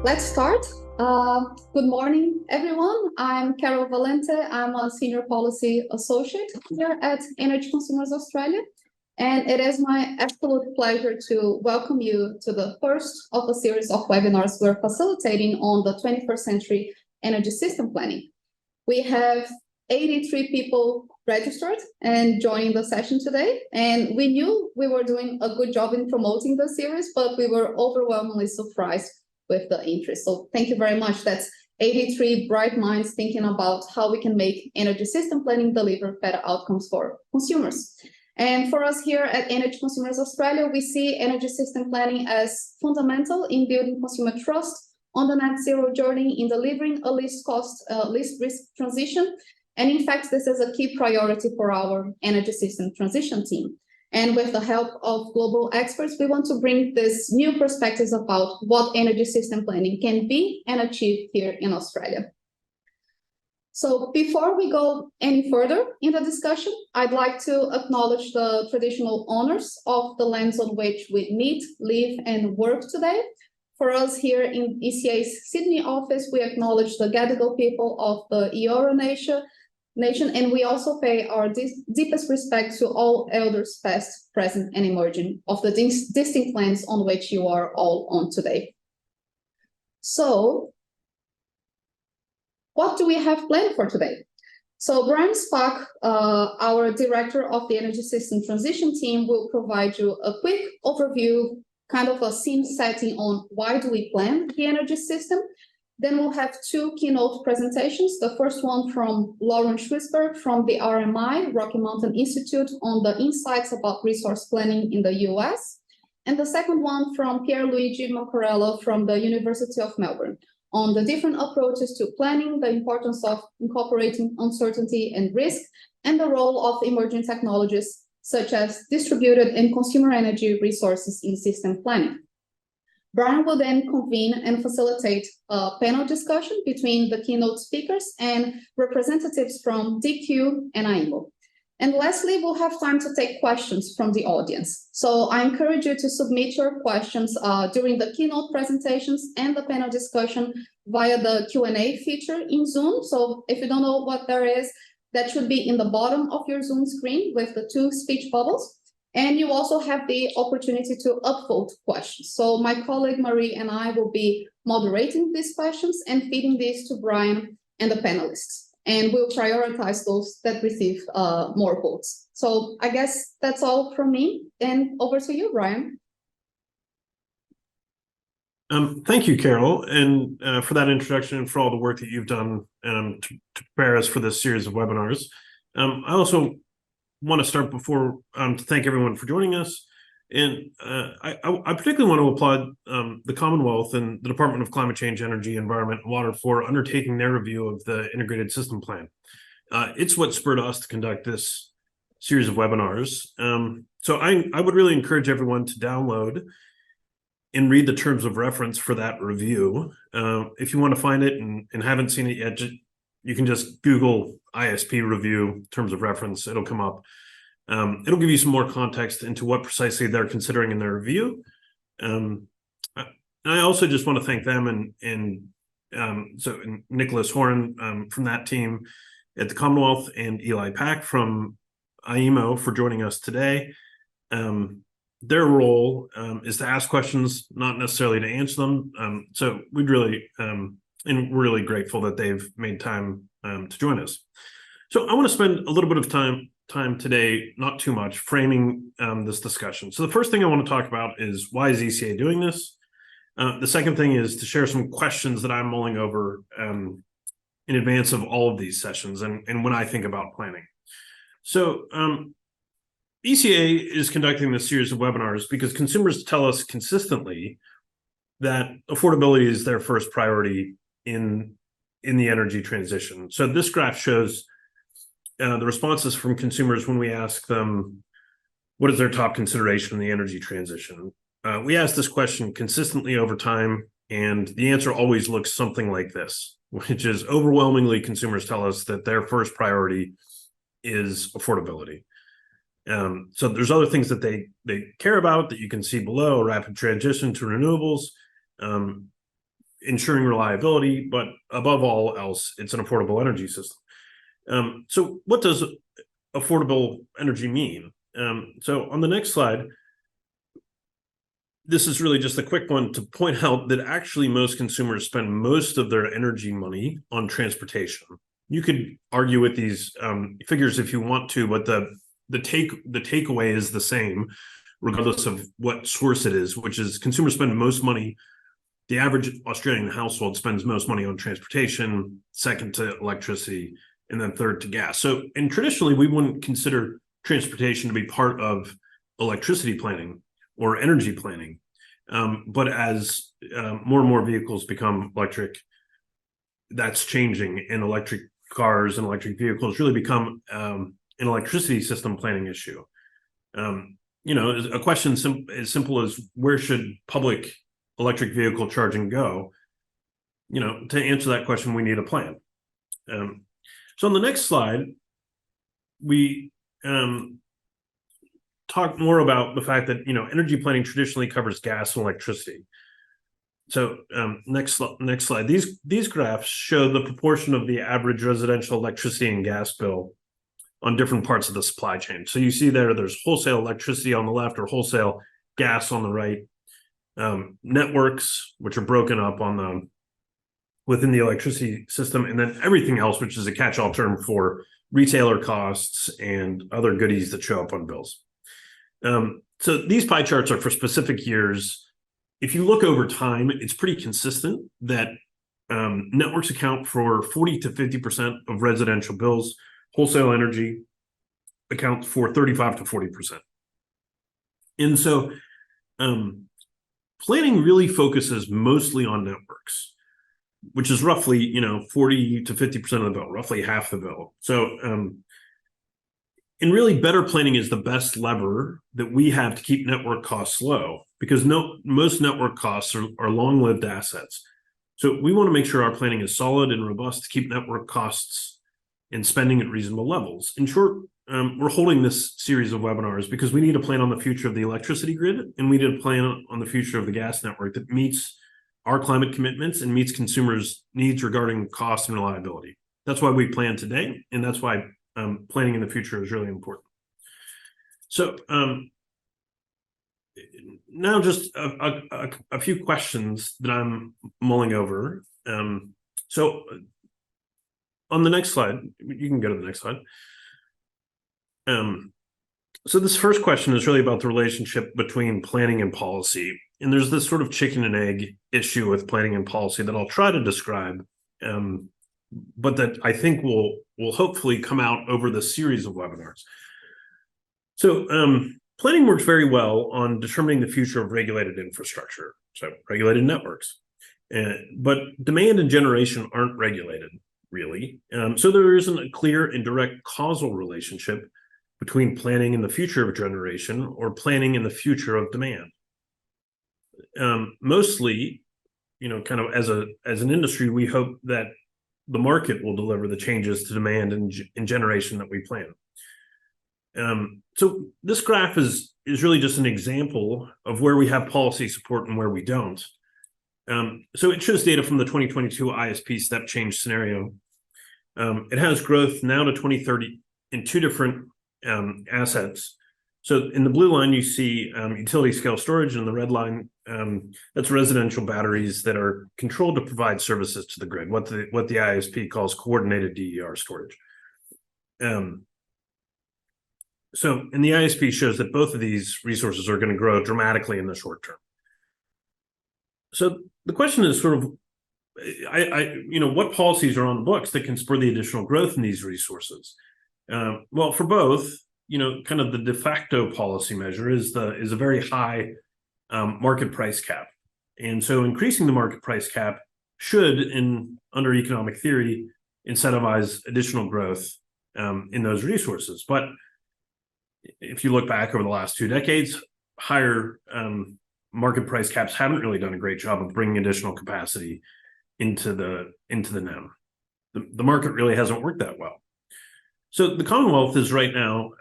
Let's start. Good morning, everyone. I'm Carol Valente. I'm a Senior Policy Associate here at Energy Consumers Australia. And it is my absolute pleasure to welcome you to the first of a series of webinars we're facilitating on the 21st century energy system planning. We have 83 people registered and joining the session today. And we knew we were doing a good job in promoting the series, but we were overwhelmingly surprised with the interest. So thank you very much. That's 83 bright minds thinking about how we can make energy system planning deliver better outcomes for consumers. And for us here at Energy Consumers Australia, we see energy system planning as fundamental in building consumer trust on the net zero journey, in delivering a least cost, least risk transition. And in fact, this is a key priority for our energy system transition team. And with the help of global experts, we want to bring this new perspectives about what energy system planning can be and achieve here in Australia. So before we go any further in the discussion, I'd like to acknowledge the traditional owners of the lands on which we meet, live, and work today. For us here in ECA's Sydney office, we acknowledge the Gadigal people of the Eora Nation, and we also pay our deepest respect to all elders past, present, and emerging of the distinct lands on which you are all on today. So, what do we have planned for today? So Brian Spak, our director of the Energy System Transition team, will provide you a quick overview, kind of a scene setting on why do we plan the energy system. Then we'll have two keynote presentations. The first one from Lauren Shwisberg from the RMI, Rocky Mountain Institute, on the insights about resource planning in the US. And the second one from Pierluigi Mancarella from the University of Melbourne on the different approaches to planning, the importance of incorporating uncertainty and risk, and the role of emerging technologies such as distributed and consumer energy resources in system planning. Brian will then convene and facilitate a panel discussion between the keynote speakers and representatives from DCCEEW and AEMO. And lastly, we'll have time to take questions from the audience. So I encourage you to submit your questions during the keynote presentations and the panel discussion via the Q&A feature in Zoom. So if you don't know what there is, that should be in the bottom of your Zoom screen with the two speech bubbles. And you also have the opportunity to upvote questions. So my colleague Marie and I will be moderating these questions and feeding these to Brian and the panelists. And we'll prioritize those that receive more votes. So I guess that's all from me. And over to you, Brian. Thank you, Carol, and for that introduction and for all the work that you've done to prepare us for this series of webinars. I also want to start before to thank everyone for joining us. And I particularly want to applaud the Commonwealth and the Department of Climate Change, Energy, Environment, and Water for undertaking their review of the Integrated System Plan. It's what spurred us to conduct this series of webinars. So I would really encourage everyone to download and read the terms of reference for that review. If you want to find it and haven't seen it yet, you can just Google ISP review terms of reference. It'll come up. It'll give you some more context into what precisely they're considering in their review. I also just want to thank them and Nicholas Horan from that team at the Commonwealth and Eli Pack from AEMO for joining us today. Their role is to ask questions, not necessarily to answer them. So we'd really, and we're really grateful that they've made time to join us. So I want to spend a little bit of time today, not too much, framing this discussion. So the first thing I want to talk about is why is ECA doing this? The second thing is to share some questions that I'm mulling over in advance of all of these sessions and when I think about planning. So ECA is conducting this series of webinars because consumers tell us consistently that affordability is their first priority in the energy transition. So this graph shows the responses from consumers when we ask them what is their top consideration in the energy transition. We ask this question consistently over time, and the answer always looks something like this, which is overwhelmingly consumers tell us that their first priority is affordability. So there's other things that they care about that you can see below: rapid transition to renewables, ensuring reliability, but above all else, it's an affordable energy system. So what does affordable energy mean? So on the next slide, this is really just a quick one to point out that actually most consumers spend most of their energy money on transportation. You could argue with these figures if you want to, but the takeaway is the same, regardless of what source it is, which is consumers spend most money. The average Australian household spends most money on transportation, second to electricity, and then third to gas. So, and traditionally, we wouldn't consider transportation to be part of electricity planning or energy planning. But as more and more vehicles become electric, that's changing, and electric cars and electric vehicles really become an electricity system planning issue. A question as simple as where should public electric vehicle charging go? To answer that question, we need a plan. So on the next slide, we talk more about the fact that energy planning traditionally covers gas and electricity. So next slide. These graphs show the proportion of the average residential electricity and gas bill on different parts of the supply chain. So you see there's wholesale electricity on the left or wholesale gas on the right. Networks, which are broken up within the electricity system, and then everything else, which is a catch-all term for retailer costs and other goodies that show up on bills. So these pie charts are for specific years. If you look over time, it's pretty consistent that networks account for 40 to 50% of residential bills. Wholesale energy accounts for 35 to 40%. And so planning really focuses mostly on networks, which is roughly 40 to 50% of the bill, roughly half the bill. So and really better planning is the best lever that we have to keep network costs low, because most network costs are long-lived assets. So we want to make sure our planning is solid and robust to keep network costs and spending at reasonable levels. In short, we're holding this series of webinars because we need a plan on the future of the electricity grid, and we need a plan on the future of the gas network that meets our climate commitments and meets consumers' needs regarding cost and reliability. That's why we plan today, and that's why planning in the future is really important. So now just a few questions that I'm mulling over. So on the next slide, you can go to the next slide. So this first question is really about the relationship between planning and policy. And there's this sort of chicken and egg issue with planning and policy that I'll try to describe, but that I think will hopefully come out over the series of webinars. So planning works very well on determining the future of regulated infrastructure, so regulated networks. But demand and generation aren't regulated, really. So there isn't a clear and direct causal relationship between planning in the future of generation or planning in the future of demand. Mostly, kind of as an industry, we hope that the market will deliver the changes to demand and generation that we plan. So this graph is really just an example of where we have policy support and where we don't. So it shows data from the 2022 ISP step change scenario. It has growth now to 2030 in two different assets. So in the blue line, you see utility scale storage, and the red line, that's residential batteries that are controlled to provide services to the grid, what the ISP calls coordinated DER storage. So, and the ISP shows that both of these resources are going to grow dramatically in the short term. So the question is sort of, what policies are on the books that can spur the additional growth in these resources? Well, for both, kind of the de facto policy measure is a very high market price cap. And so increasing the market price cap should, under economic theory, incentivize additional growth in those resources. But if you look back over the last 2 decades, higher market price caps haven't really done a great job of bringing additional capacity into the NEM. The market really hasn't worked that well. So the Commonwealth is right now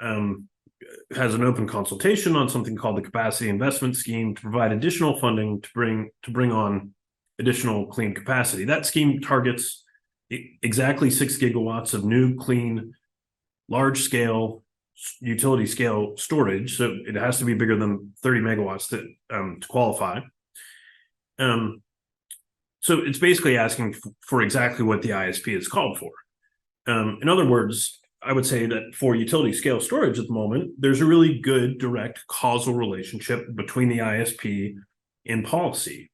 has an open consultation on something called the Capacity Investment Scheme to provide additional funding to bring on additional clean capacity. That scheme targets exactly 6 gigawatts of new, clean, large-scale, utility-scale storage. So it has to be bigger than 30 megawatts to qualify. So it's basically asking for exactly what the ISP is called for. In other words, I would say that for utility scale storage at the moment, there's a really good direct causal relationship between the ISP and policy.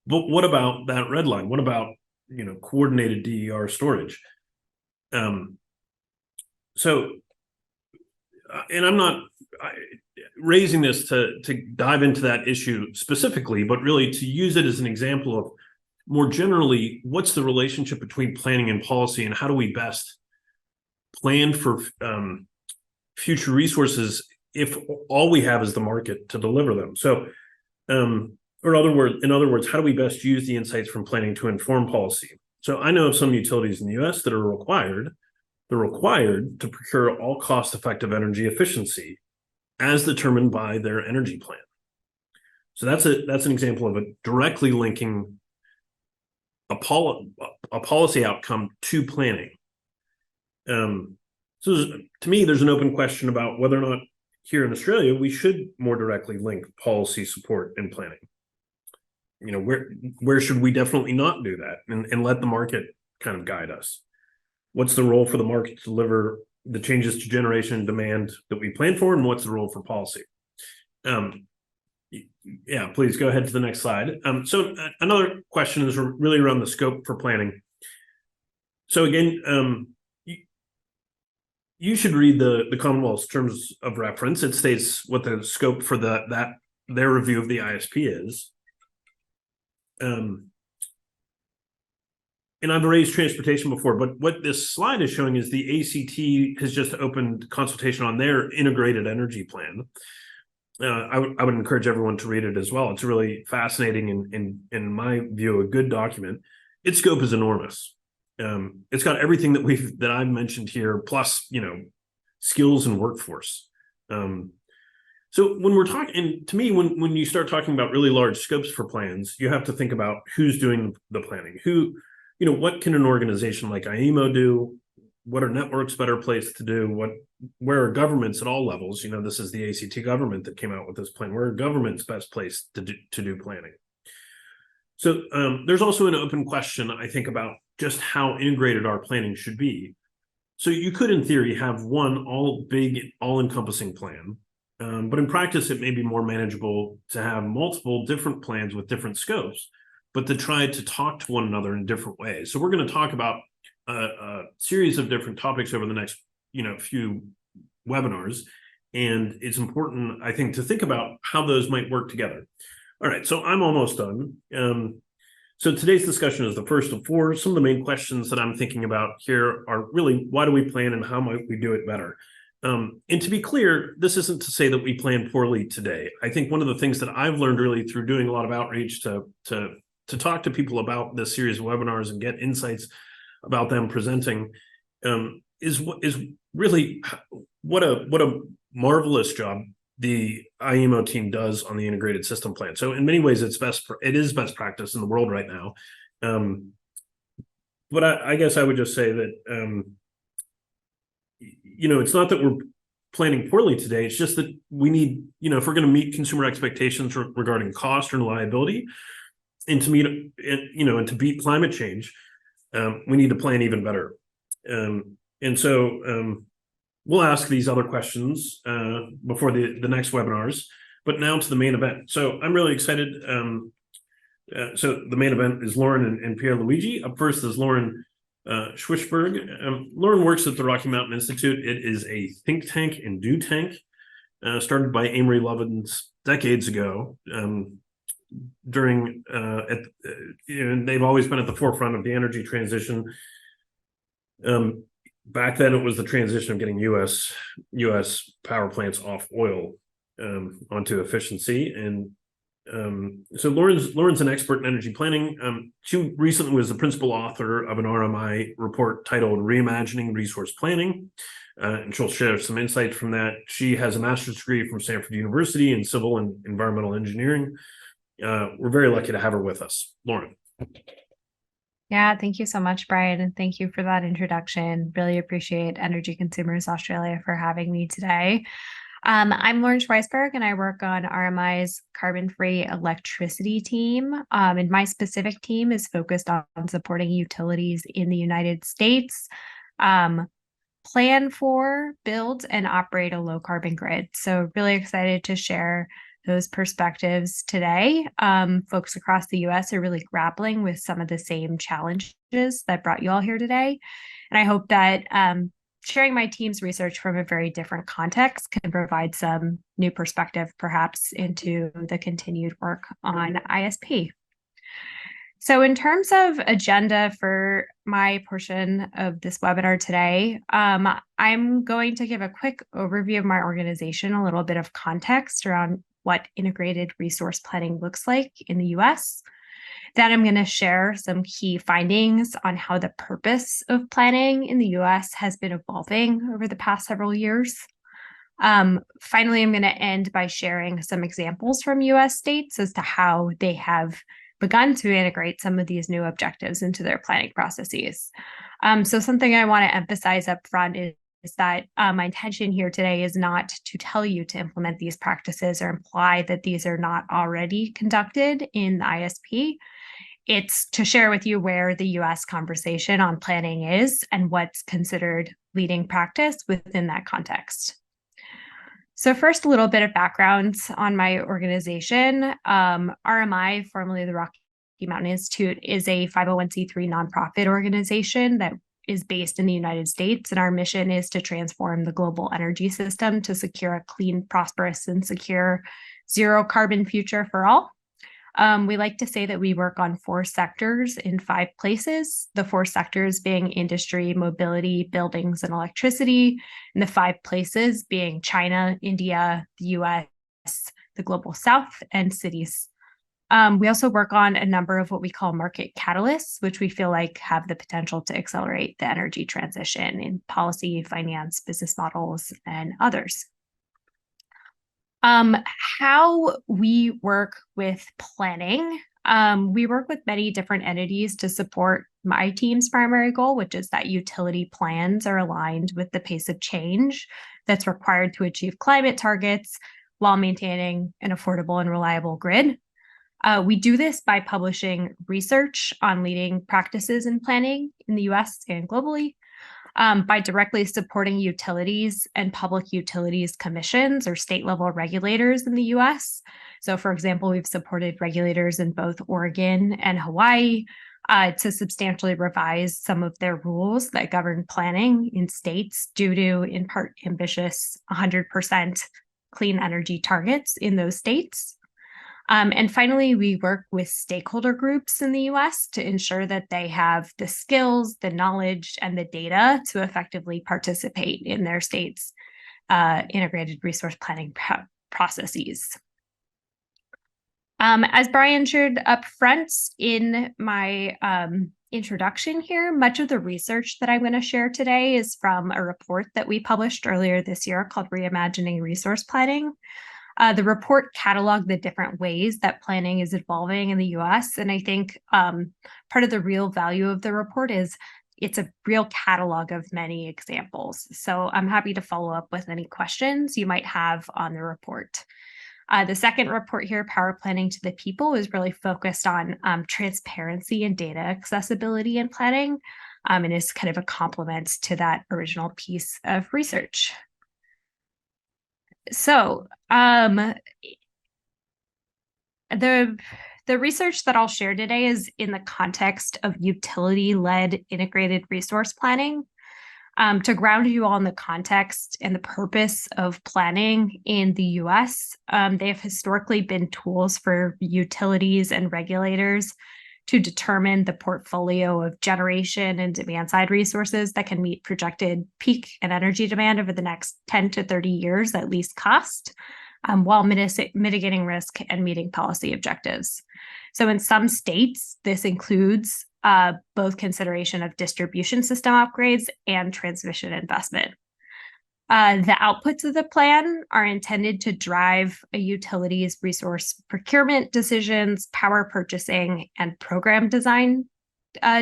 But what about that red line? What about, coordinated DER storage? And I'm not raising this to dive into that issue specifically, but really to use it as an example of more generally, what's the relationship between planning and policy, and how do we best plan for future resources if all we have is the market to deliver them? So, in other words, how do we best use the insights from planning to inform policy? So I know of some utilities in the US that are required to procure all cost-effective energy efficiency as determined by their energy plan. So that's an example of it directly linking a policy outcome to planning. So to me, there's an open question about whether or not here in Australia we should more directly link policy support and planning. Where should we definitely not do that and let the market kind of guide us? What's the role for the market to deliver the changes to generation and demand that we plan for, and what's the role for policy? Yeah, please go ahead to the next slide. So another question is really around the scope for planning. So again, you should read the Commonwealth's terms of reference. It states what the scope for their review of the ISP is. And I've raised transportation before, but what this slide is showing is the ACT has just opened consultation on their integrated energy plan. I would encourage everyone to read it as well. It's really fascinating and in my view, a good document. Its scope is enormous. It's got everything that I've mentioned here, plus skills and workforce. So when we're talking, and to me, when you start talking about really large scopes for plans, you have to think about who's doing the planning. What can an organization like AEMO do? What are networks better placed to do? Where are governments at all levels? This is the ACT government that came out with this plan. Where are governments best placed to do planning? So there's also an open question, I think, about just how integrated our planning should be. So you could, in theory, have one all-encompassing plan, but in practice, it may be more manageable to have multiple different plans with different scopes, but to try to talk to one another in different ways. So we're going to talk about a series of different topics over the next few webinars, and it's important, I think, to think about how those might work together. All right, so I'm almost done. So today's discussion is the first of 4. Some of the main questions that I'm thinking about here are really, why do we plan and how might we do it better? And to be clear, this isn't to say that we plan poorly today. I think one of the things that I've learned really through doing a lot of outreach to talk to people about this series of webinars and get insights about them presenting is really what a marvelous job the AEMO team does on the integrated system plan. So in many ways, it is best practice in the world right now. But I guess I would just say that it's not that we're planning poorly today. It's just that we need, if we're going to meet consumer expectations regarding cost or reliability, and to meet, and to beat climate change, we need to plan even better. And so we'll ask these other questions before the next webinars, but now to the main event. So I'm really excited. So the main event is Lauren and Pierluigi. Up first is Lauren Shwisberg. Lauren works at the Rocky Mountain Institute. It is a think tank and do tank started by Amory Lovins decades ago. They've always been at the forefront of the energy transition. Back then, it was the transition of getting U.S. power plants off oil onto efficiency, and so Lauren's an expert in energy planning. She recently was the principal author of an RMI report titled "Reimagining Resource Planning," and she'll share some insights from that. She has a master's degree from Stanford University in civil and environmental engineering. we're very lucky to have her with us. Lauren. Yeah, thank you so much, Brian, and thank you for that introduction. Really appreciate Energy Consumers Australia for having me today. I'm Lauren Shwisberg, and I work on RMI's carbon-free electricity team. And my specific team is focused on supporting utilities in the United States, plan for, build, and operate a low-carbon grid. So really excited to share those perspectives today. Folks across the US are really grappling with some of the same challenges that brought you all here today. And I hope that sharing my team's research from a very different context can provide some new perspective, perhaps, into the continued work on ISP. So in terms of agenda for my portion of this webinar today, I'm going to give a quick overview of my organization, a little bit of context around what integrated resource planning looks like in the US. Then I'm going to share some key findings on how the purpose of planning in the US has been evolving over the past several years. Finally, I'm going to end by sharing some examples from US states as to how they have begun to integrate some of these new objectives into their planning processes. So something I want to emphasize up front is that my intention here today is not to tell you to implement these practices or imply that these are not already conducted in the ISP. It's to share with you where the US conversation on planning is and what's considered leading practice within that context. So first, a little bit of background on my organization. RMI, formerly the Rocky Mountain Institute, is a 501c3 nonprofit organization that is based in the United States, and our mission is to transform the global energy system to secure a clean, prosperous, and secure zero carbon future for all. We like to say that we work on 4 sectors in 5 places, the 4 sectors being industry, mobility, buildings, and electricity, and the 5 places being China, India, the US, the global South, and cities. We also work on a number of what we call market catalysts, which we feel like have the potential to accelerate the energy transition in policy, finance, business models, and others. How we work with planning. We work with many different entities to support my team's primary goal, which is that utility plans are aligned with the pace of change that's required to achieve climate targets while maintaining an affordable and reliable grid. We do this by publishing research on leading practices in planning in the US and globally, by directly supporting utilities and public utilities commissions or state level regulators in the US. So for example, we've supported regulators in both Oregon and Hawaii to substantially revise some of their rules that govern planning in states due to, in part, ambitious 100% clean energy targets in those states. And finally, we work with stakeholder groups in the US to ensure that they have the skills, the knowledge, and the data to effectively participate in their state's integrated resource planning processes. As Brian shared up front in my introduction here, much of the research that I'm going to share today is from a report that we published earlier this year called Reimagining Resource Planning. The report cataloged the different ways that planning is evolving in the US. And I think part of the real value of the report is it's a real catalog of many examples. So I'm happy to follow up with any questions you might have on the report. The second report here, Power Planning to the People, is really focused on transparency and data accessibility in planning, and is kind of a complement to that original piece of research. So the research that I'll share today is in the context of utility-led integrated resource planning. To ground you all in the context and the purpose of planning in the US, they have historically been tools for utilities and regulators to determine the portfolio of generation and demand side resources that can meet projected peak and energy demand over the next 10 to 30 years at least cost, while mitigating risk and meeting policy objectives. So in some states, this includes both consideration of distribution system upgrades and transmission investment. The outputs of the plan are intended to drive a utility's resource procurement decisions, power purchasing, and program design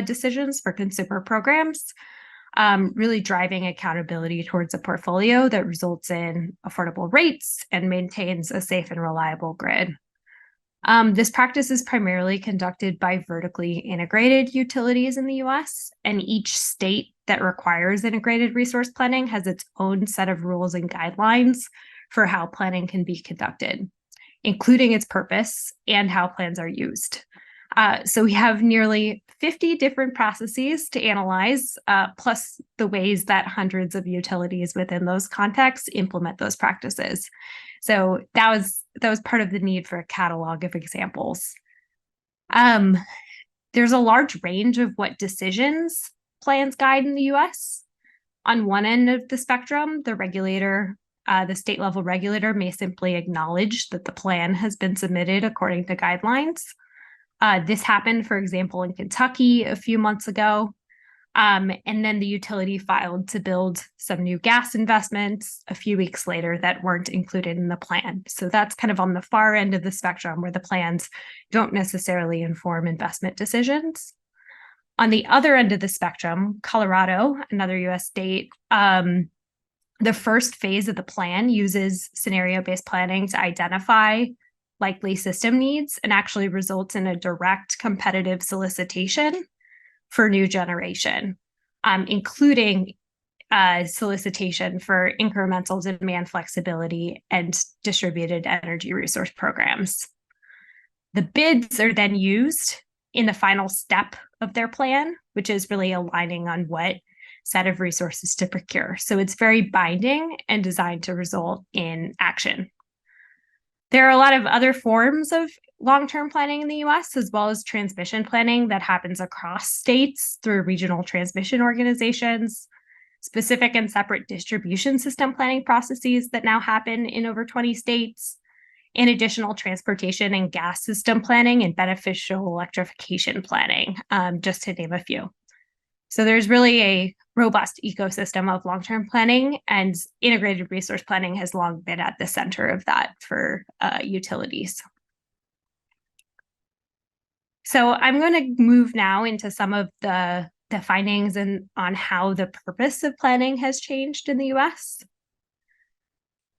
decisions for consumer programs, really driving accountability towards a portfolio that results in affordable rates and maintains a safe and reliable grid. This practice is primarily conducted by vertically integrated utilities in the US, and each state that requires integrated resource planning has its own set of rules and guidelines for how planning can be conducted, including its purpose and how plans are used. So we have nearly 50 different processes to analyze, plus the ways that hundreds of utilities within those contexts implement those practices. So that was part of the need for a catalog of examples. There's a large range of what decisions plans guide in the US. On one end of the spectrum, the regulator, the state level regulator may simply acknowledge that the plan has been submitted according to guidelines. This happened, for example, in Kentucky a few months ago. And then the utility filed to build some new gas investments a few weeks later that weren't included in the plan. So that's kind of on the far end of the spectrum where the plans don't necessarily inform investment decisions. On the other end of the spectrum, Colorado, another US state, the first phase of the plan uses scenario-based planning to identify likely system needs and actually results in a direct competitive solicitation for new generation, including solicitation for incremental demand flexibility and distributed energy resource programs. The bids are then used in the final step of their plan, which is really aligning on what set of resources to procure. So it's very binding and designed to result in action. There are a lot of other forms of long-term planning in the US, as well as transmission planning that happens across states through regional transmission organizations, specific and separate distribution system planning processes that now happen in over 20 states, and additional transportation and gas system planning and beneficial electrification planning, just to name a few. So there's really a robust ecosystem of long-term planning, and integrated resource planning has long been at the center of that for utilities. So I'm going to move now into some of the findings on how the purpose of planning has changed in the US.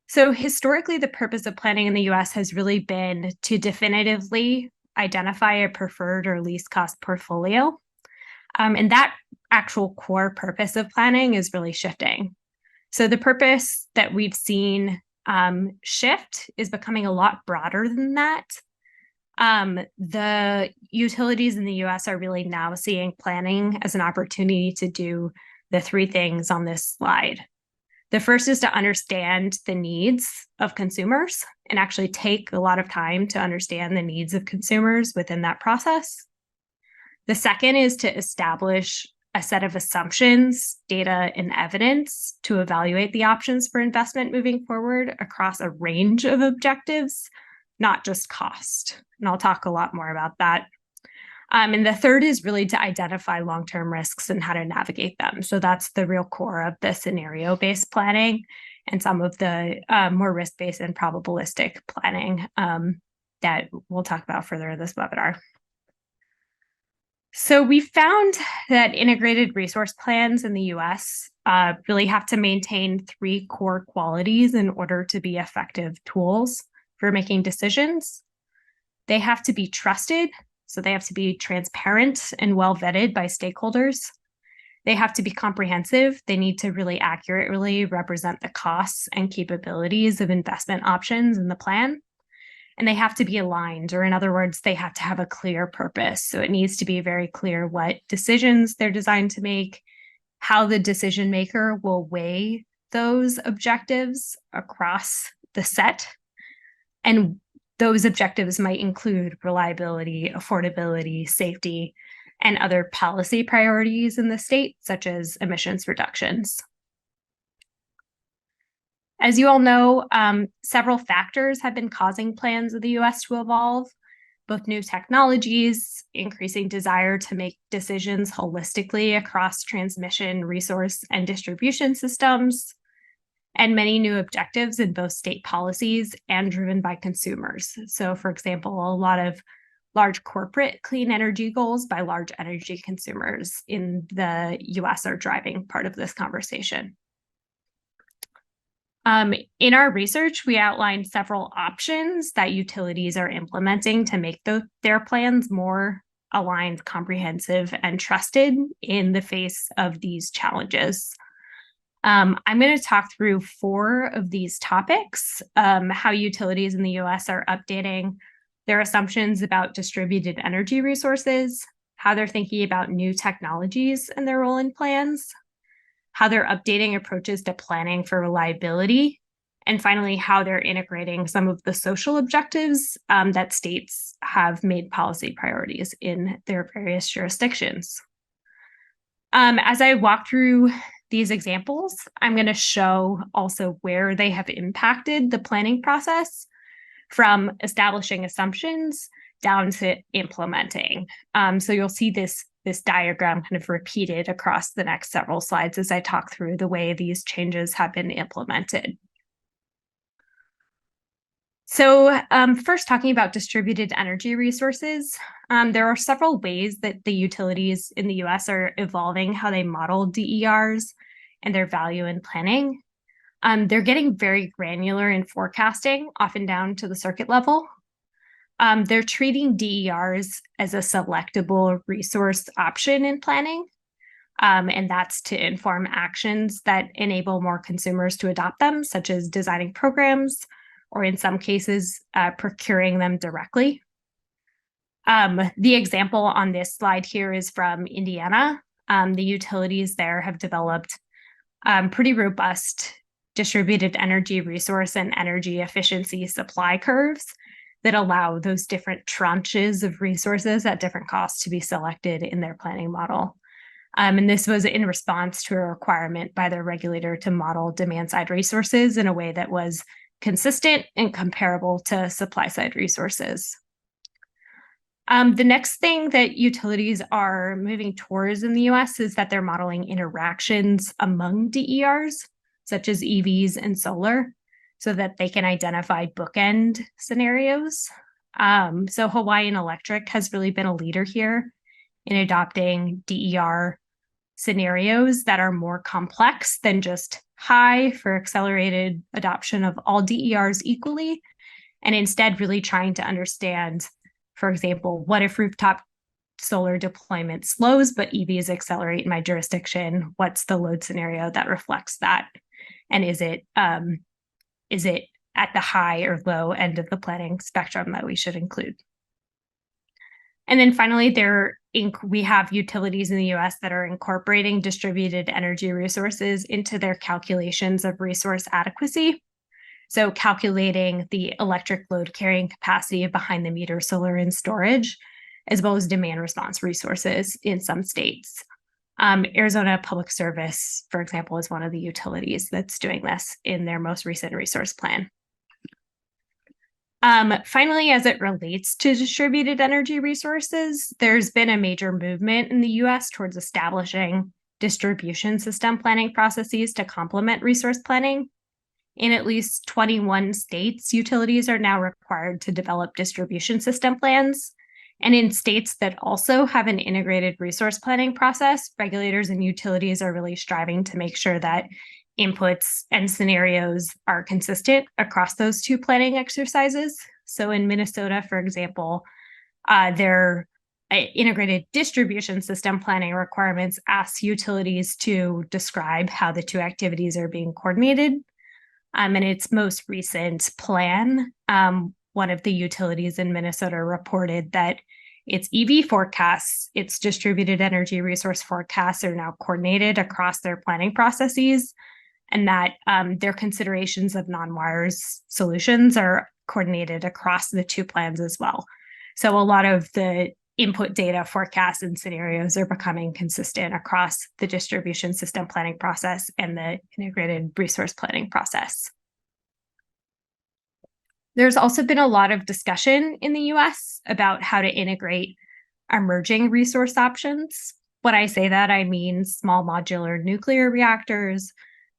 So historically, the purpose of planning in the US has really been to definitively identify a preferred or least cost portfolio. And that actual core purpose of planning is really shifting. So the purpose that we've seen shift is becoming a lot broader than that. The utilities in the US are really now seeing planning as an opportunity to do the three things on this slide. The first is to understand the needs of consumers and actually take a lot of time to understand the needs of consumers within that process. The second is to establish a set of assumptions, data, and evidence to evaluate the options for investment moving forward across a range of objectives, not just cost. And I'll talk a lot more about that. And the third is really to identify long-term risks and how to navigate them. So that's the real core of the scenario-based planning and some of the more risk-based and probabilistic planning that we'll talk about further in this webinar. So we found that integrated resource plans in the US really have to maintain three core qualities in order to be effective tools for making decisions. They have to be trusted, so they have to be transparent and well vetted by stakeholders. They have to be comprehensive. They need to really accurately represent the costs and capabilities of investment options in the plan. And they have to be aligned, or in other words, they have to have a clear purpose. So it needs to be very clear what decisions they're designed to make, how the decision maker will weigh those objectives across the set. And those objectives might include reliability, affordability, safety, and other policy priorities in the state, such as emissions reductions. As you all know, several factors have been causing plans of the US to evolve, both new technologies, increasing desire to make decisions holistically across transmission, resource, and distribution systems, and many new objectives in both state policies and driven by consumers. So, for example, a lot of large corporate clean energy goals by large energy consumers in the US are driving part of this conversation. In our research, we outlined several options that utilities are implementing to make their plans more aligned, comprehensive, and trusted in the face of these challenges. I'm going to talk through 4 of these topics, how utilities in the US are updating their assumptions about distributed energy resources, how they're thinking about new technologies and their role in plans, how they're updating approaches to planning for reliability, and finally, how they're integrating some of the social objectives that states have made policy priorities in their various jurisdictions. As I walk through these examples, I'm going to show also where they have impacted the planning process, from establishing assumptions down to implementing. So you'll see this diagram kind of repeated across the next several slides as I talk through the way these changes have been implemented. So first, talking about distributed energy resources, there are several ways that the utilities in the US are evolving how they model DERs and their value in planning. They're getting very granular in forecasting, often down to the circuit level. They're treating DERs as a selectable resource option in planning, and that's to inform actions that enable more consumers to adopt them, such as designing programs, or in some cases, procuring them directly. The example on this slide here is from Indiana. The utilities there have developed pretty robust distributed energy resource and energy efficiency supply curves that allow those different tranches of resources at different costs to be selected in their planning model. And this was in response to a requirement by their regulator to model demand-side resources in a way that was consistent and comparable to supply-side resources. The next thing that utilities are moving towards in the US is that they're modeling interactions among DERs, such as EVs and solar, so that they can identify bookend scenarios. So Hawaiian Electric has really been a leader here in adopting DER scenarios that are more complex than just high for accelerated adoption of all DERs equally, and instead really trying to understand, for example, what if rooftop solar deployment slows, but EVs accelerate in my jurisdiction? What's the load scenario that reflects that? And is it at the high or low end of the planning spectrum that we should include? And then finally, we have utilities in the US that are incorporating distributed energy resources into their calculations of resource adequacy. So calculating the electric load carrying capacity of behind the meter solar and storage, as well as demand response resources in some states. Arizona Public Service, for example, is one of the utilities that's doing this in their most recent resource plan. Finally, as it relates to distributed energy resources, there's been a major movement in the US towards establishing distribution system planning processes to complement resource planning. In at least 21 states, utilities are now required to develop distribution system plans. And in states that also have an integrated resource planning process, regulators and utilities are really striving to make sure that inputs and scenarios are consistent across those two planning exercises. So in Minnesota, for example, their integrated distribution system planning requirements ask utilities to describe how the two activities are being coordinated. In its most recent plan, one of the utilities in Minnesota reported that its EV forecasts, its distributed energy resource forecasts are now coordinated across their planning processes, and that their considerations of non-wires solutions are coordinated across the two plans as well. So a lot of the input data, forecasts, and scenarios are becoming consistent across the distribution system planning process and the integrated resource planning process. There's also been a lot of discussion in the US about how to integrate emerging resource options. When I say that, I mean small modular nuclear reactors,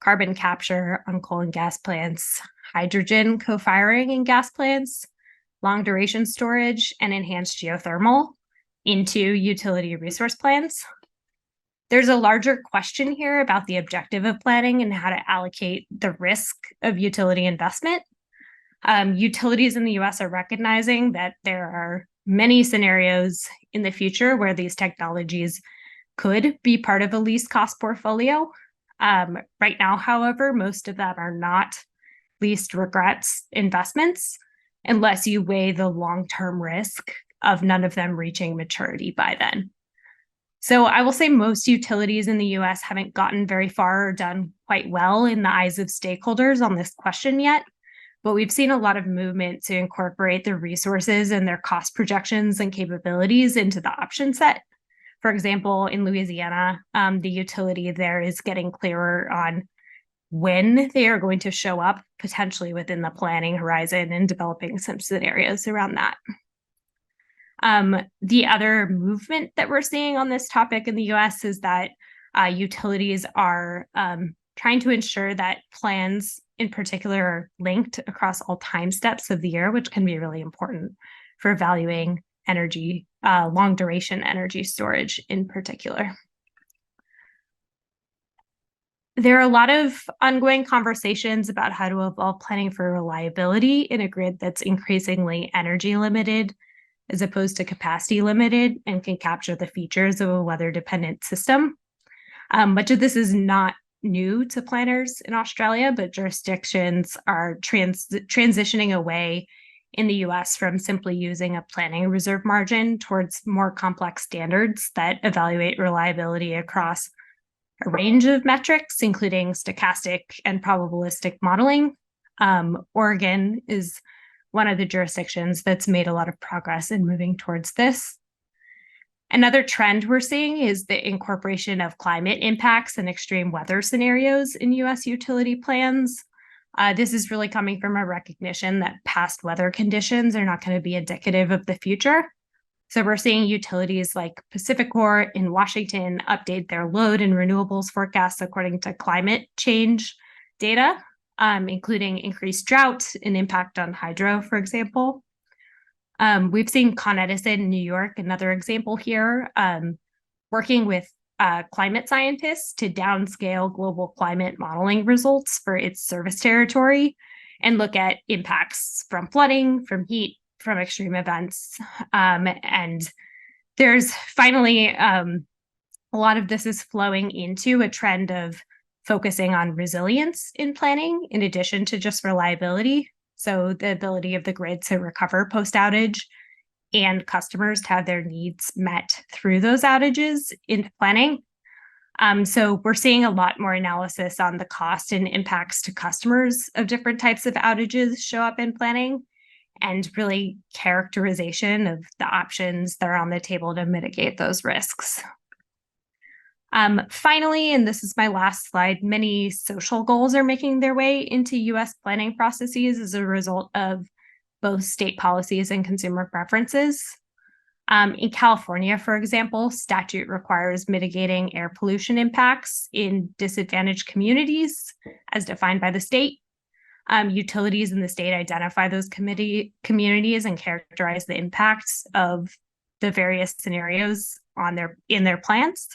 carbon capture on coal and gas plants, hydrogen co-firing in gas plants, long duration storage, and enhanced geothermal into utility resource plans. There's a larger question here about the objective of planning and how to allocate the risk of utility investment. Utilities in the US are recognizing that there are many scenarios in the future where these technologies could be part of a least cost portfolio. Right now, however, most of them are not least regrets investments unless you weigh the long-term risk of none of them reaching maturity by then. So I will say most utilities in the US haven't gotten very far or done quite well in the eyes of stakeholders on this question yet, but we've seen a lot of movement to incorporate their resources and their cost projections and capabilities into the option set. For example, in Louisiana, the utility there is getting clearer on when they are going to show up potentially within the planning horizon and developing some scenarios around that. The other movement that we're seeing on this topic in the US is that utilities are trying to ensure that plans in particular are linked across all time steps of the year, which can be really important for evaluating energy, long duration energy storage in particular. There are a lot of ongoing conversations about how to evolve planning for reliability in a grid that's increasingly energy limited as opposed to capacity limited and can capture the features of a weather dependent system. Much of this is not new to planners in Australia, but jurisdictions are transitioning away in the US from simply using a planning reserve margin towards more complex standards that evaluate reliability across a range of metrics, including stochastic and probabilistic modeling. Oregon is one of the jurisdictions that's made a lot of progress in moving towards this. Another trend we're seeing is the incorporation of climate impacts and extreme weather scenarios in US utility plans. This is really coming from a recognition that past weather conditions are not going to be indicative of the future. So we're seeing utilities like PacifiCorp in Washington update their load and renewables forecasts according to climate change data, including increased drought and impact on hydro, for example. We've seen Con Edison in New York, another example here, working with climate scientists to downscale global climate modeling results for its service territory and look at impacts from flooding, from heat, from extreme events. And there's finally a lot of this is flowing into a trend of focusing on resilience in planning in addition to just reliability. So the ability of the grid to recover post-outage and customers to have their needs met through those outages in planning. So we're seeing a lot more analysis on the cost and impacts to customers of different types of outages show up in planning, and really characterization of the options that are on the table to mitigate those risks. Finally, and this is my last slide, many social goals are making their way into US planning processes as a result of both state policies and consumer preferences. In California, for example, statute requires mitigating air pollution impacts in disadvantaged communities as defined by the state. Utilities in the state identify those communities and characterize the impacts of the various scenarios in their plans.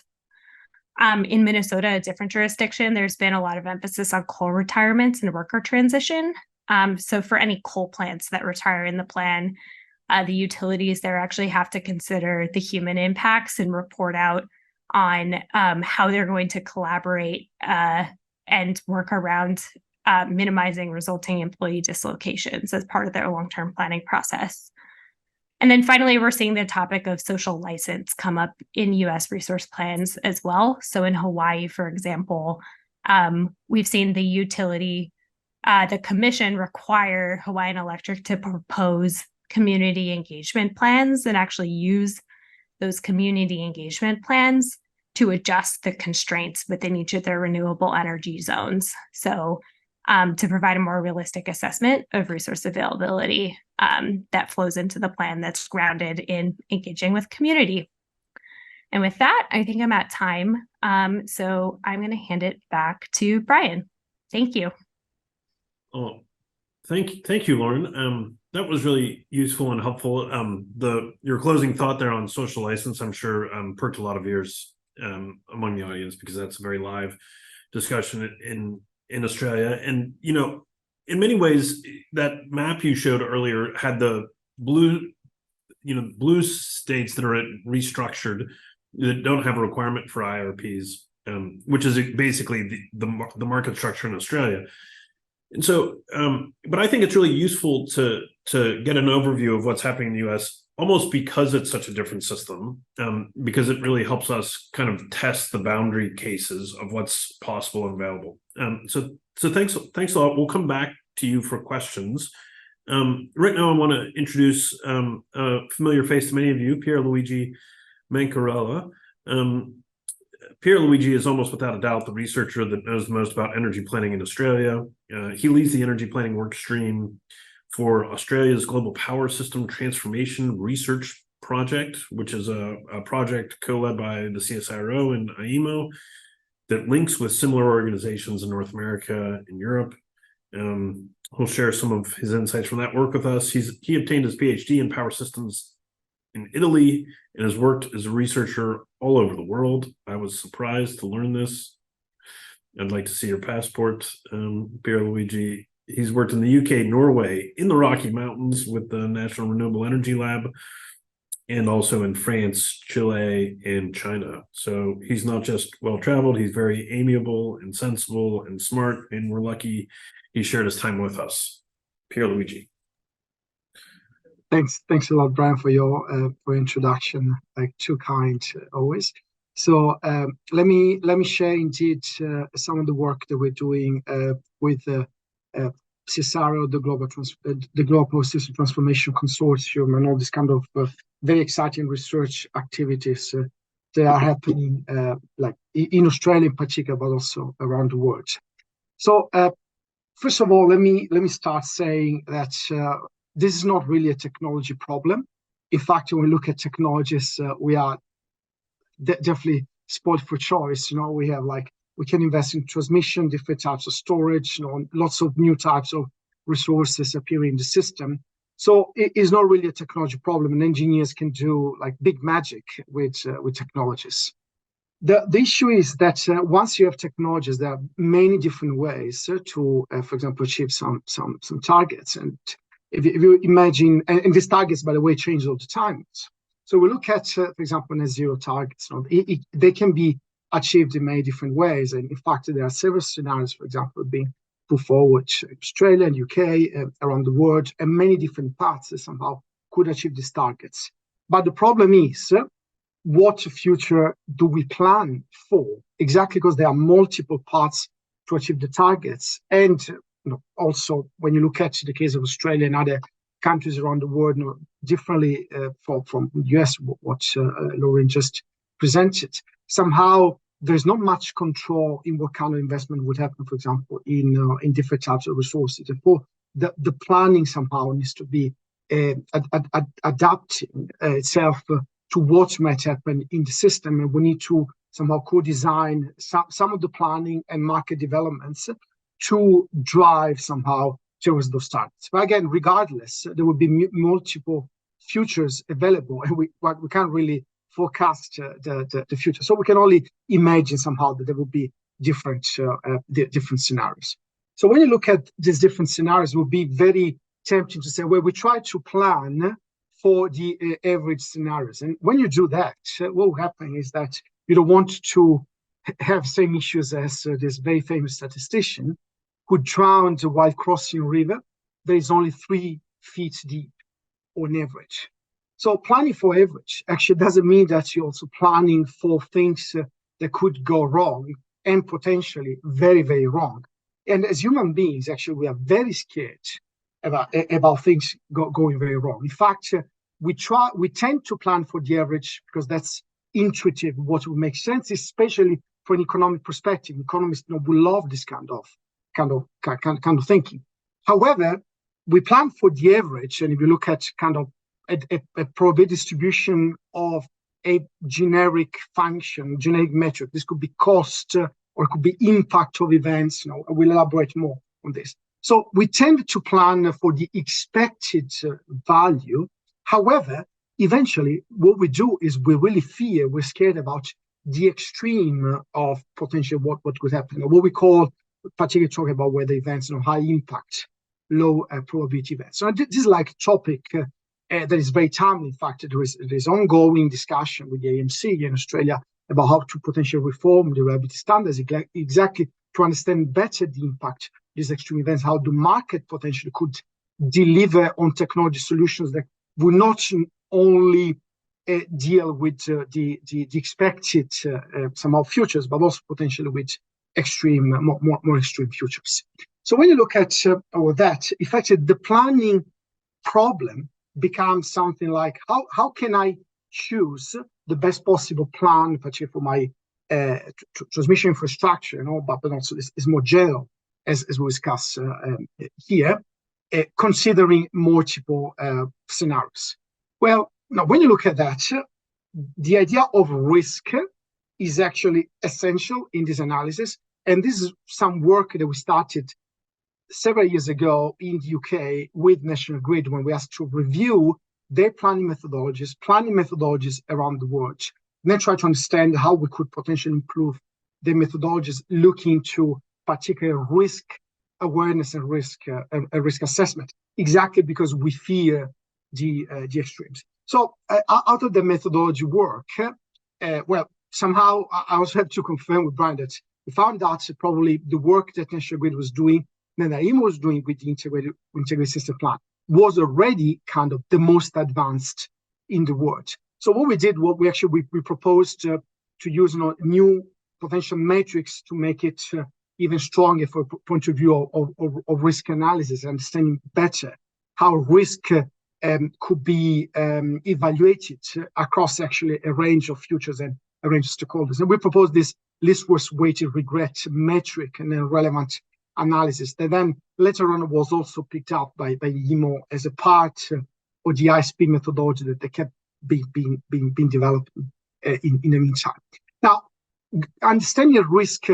In Minnesota, a different jurisdiction, there's been a lot of emphasis on coal retirements and worker transition. So for any coal plants that retire in the plan, the utilities there actually have to consider the human impacts and report out on how they're going to collaborate and work around minimizing resulting employee dislocations as part of their long-term planning process. And then finally, we're seeing the topic of social license come up in US resource plans as well. So in Hawaii, for example, we've seen the utility, the commission require Hawaiian Electric to propose community engagement plans and actually use those community engagement plans to adjust the constraints within each of their renewable energy zones. So to provide a more realistic assessment of resource availability that flows into the plan that's grounded in engaging with community. And with that, I think I'm at time. So I'm going to hand it back to Brian. Thank you. Oh, thank you, Lauren. That was really useful and helpful. Your closing thought there on social license, I'm sure, perked a lot of ears among the audience, because that's a very live discussion in Australia. And in many ways, that map you showed earlier had the blue states that are restructured, that don't have a requirement for IRPs, which is basically the market structure in Australia. And so, but I think it's really useful to get an overview of what's happening in the US, almost because it's such a different system, because it really helps us kind of test the boundary cases of what's possible and available. So thanks a lot. We'll come back to you for questions. Right now, I want to introduce a familiar face to many of you, Pierluigi Mancarella. Pierluigi is almost without a doubt the researcher that knows the most about energy planning in Australia. He leads the energy planning work stream for Australia's Global Power System Transformation Research Project, which is a project co-led by the CSIRO and AEMO that links with similar organizations in North America and Europe. He'll share some of his insights from that work with us. He obtained his PhD in power systems in Italy and has worked as a researcher all over the world. I was surprised to learn this. I'd like to see your passport, Pierluigi. He's worked in the UK, Norway, in the Rocky Mountains with the National Renewable Energy Lab, and also in France, Chile, and China. So he's not just well-traveled, he's very amiable and sensible and smart, and we're lucky he shared his time with us. Pierluigi. Thanks a lot, Brian, for your introduction. Like, too kind always. So let me share indeed some of the work that we're doing with CSIRO, the Global System Transformation Consortium, and all this kind of very exciting research activities that are happening, like in Australia in particular, but also around the world. So first of all, let me start saying that this is not really a technology problem. In fact, when we look at technologies, we are definitely spoiled for choice. We have we can invest in transmission, different types of storage, lots of new types of resources appearing in the system. So it is not really a technology problem, and engineers can do big magic with technologies. The issue is that once you have technologies, there are many different ways to, for example, achieve some targets. And if you imagine, and these targets, by the way, change all the time. So we look at, for example, net zero targets. They can be achieved in many different ways. And in fact, there are several scenarios, for example, being put forward in Australia and UK, around the world, and many different paths that somehow could achieve these targets. But the problem is, what future do we plan for? Exactly, because there are multiple paths to achieve the targets. And also, when you look at the case of Australia and other countries around the world, differently from the US, what Lauren just presented, somehow there's not much control in what kind of investment would happen, for example, in different types of resources. Therefore, the planning somehow needs to be adapting itself to what might happen in the system, and we need to somehow co-design some of the planning and market developments to drive somehow towards those targets. But again, regardless, there will be multiple futures available, and we can't really forecast the future. So we can only imagine somehow that there will be different scenarios. So when you look at these different scenarios, it will be very tempting to say, well, we try to plan for the average scenarios. And when you do that, what will happen is that you don't want to have same issues as this very famous statistician who drowned while crossing a river. There is only 3 feet deep on average. So planning for average actually doesn't mean that you're also planning for things that could go wrong, and potentially very, very wrong. And as human beings, actually, we are very scared about things going very wrong. In fact, we tend to plan for the average because that's intuitive, what would make sense, especially from an economic perspective. Economists will love this kind of thinking. However, we plan for the average, and if you look at kind of a probability distribution of a generic function, generic metric, this could be cost or it could be impact of events. We'll elaborate more on this. So we tend to plan for the expected value. However, eventually, what we do is we're scared about the extreme of potential what could happen, what we call, particularly talking about weather events, high impact, low probability events. So this is like a topic that is very timely. In fact, there is ongoing discussion with the AEMO in Australia about how to potentially reform the reliability standards, exactly to understand better the impact of these extreme events, how the market potentially could deliver on technology solutions that will not only deal with the expected somehow futures, but also potentially with extreme, more extreme futures. So when you look at all that, effectively the planning problem becomes something like how can I choose the best possible plan, particularly for my transmission infrastructure, but also is more general as we discuss here, considering multiple scenarios. Well, now when you look at that, the idea of risk is actually essential in this analysis, and this is some work that we started several years ago in the UK with National Grid when we asked to review their planning methodologies around the world, and then try to understand how we could potentially improve their methodologies, looking to particular risk awareness and risk assessment, exactly because we fear the extremes. So out of the methodology work, well, somehow I also have to confirm with Brian that we found out probably the work that National Grid was doing, and that AEMO was doing with the integrated system plan, was already kind of the most advanced in the world. So what we did, we proposed to use new potential metrics to make it even stronger from a point of view of risk analysis, understanding better how risk could be evaluated across actually a range of futures and a range of stakeholders. And we proposed this least worst weighted regret metric and then relevant analysis that then later on was also picked up by AEMO as a part of the high-speed methodology that they kept being developed in the meantime. Now, understanding risk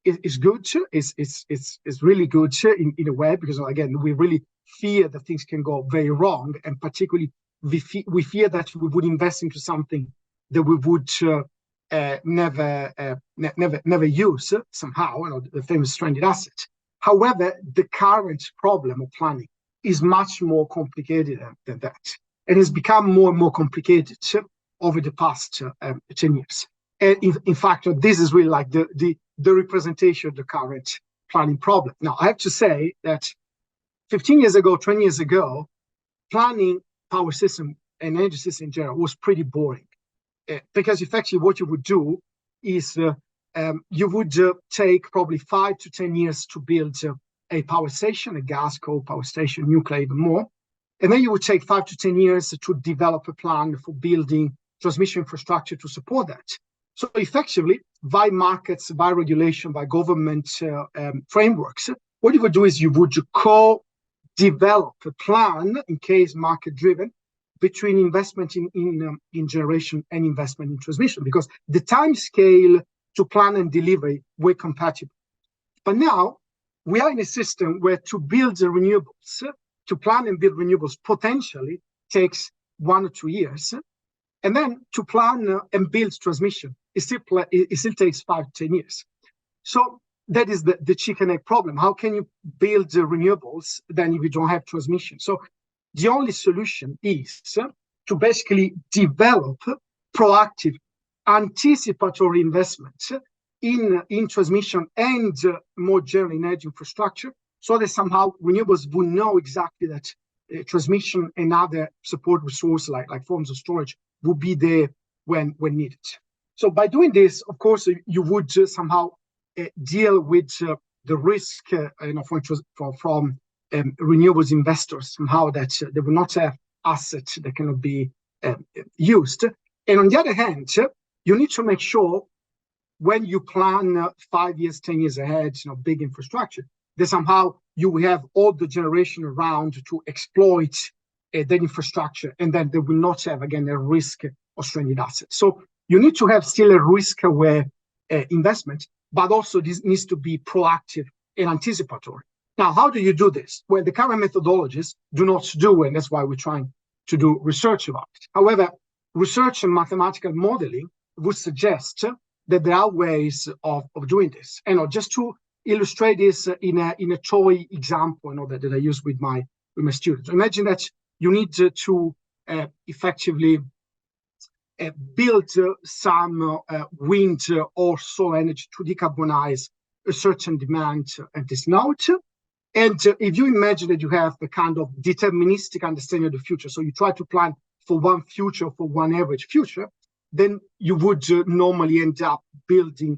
is good, is really good in a way, because again, we really fear that things can go very wrong, and particularly we fear that we would invest into something that we would never use somehow, the famous stranded asset. However, the current problem of planning is much more complicated than that, and has become more and more complicated over the past 10 years. And in fact, this is really like the representation of the current planning problem. Now, I have to say that 15 years ago, 20 years ago, planning power system and energy system in general was pretty boring, because effectively what you would do is you would take probably 5 to 10 years to build a power station, a gas coal power station, nuclear even more. And then you would take 5 to 10 years to develop a plan for building transmission infrastructure to support that. So effectively, by markets, by regulation, by government frameworks, what you would do is you would co-develop a plan, in case market-driven, between investment in generation and investment in transmission, because the time scale to plan and delivery were compatible. But now we are in a system where to build the renewables, to plan and build renewables potentially takes 1 or 2 years. And then to plan and build transmission, it still takes 5 to 10 years. So that is the chicken egg problem. How can you build the renewables then if you don't have transmission? So the only solution is to basically develop proactive, anticipatory investments in transmission and more generally in energy infrastructure, so that somehow renewables will know exactly that transmission and other support resources like forms of storage will be there when needed. So by doing this, of course, you would somehow deal with the risk from renewables investors, somehow that they will not have assets that cannot be used. And on the other hand, you need to make sure when you plan 5 years, 10 years ahead, big infrastructure, that somehow you will have all the generation around to exploit that infrastructure, and then they will not have, again, a risk of stranded assets. So you need to have still a risk-aware investment, but also this needs to be proactive and anticipatory. Now, how do you do this? Well, the current methodologies do not do, and that's why we're trying to do research about it. However, research and mathematical modeling would suggest that there are ways of doing this. And just to illustrate this in a toy example, that I use with my students. Imagine that you need to effectively build some wind or solar energy to decarbonize a certain demand at this node. And if you imagine that you have a kind of deterministic understanding of the future, so you try to plan for one future, for one average future, then you would normally end up building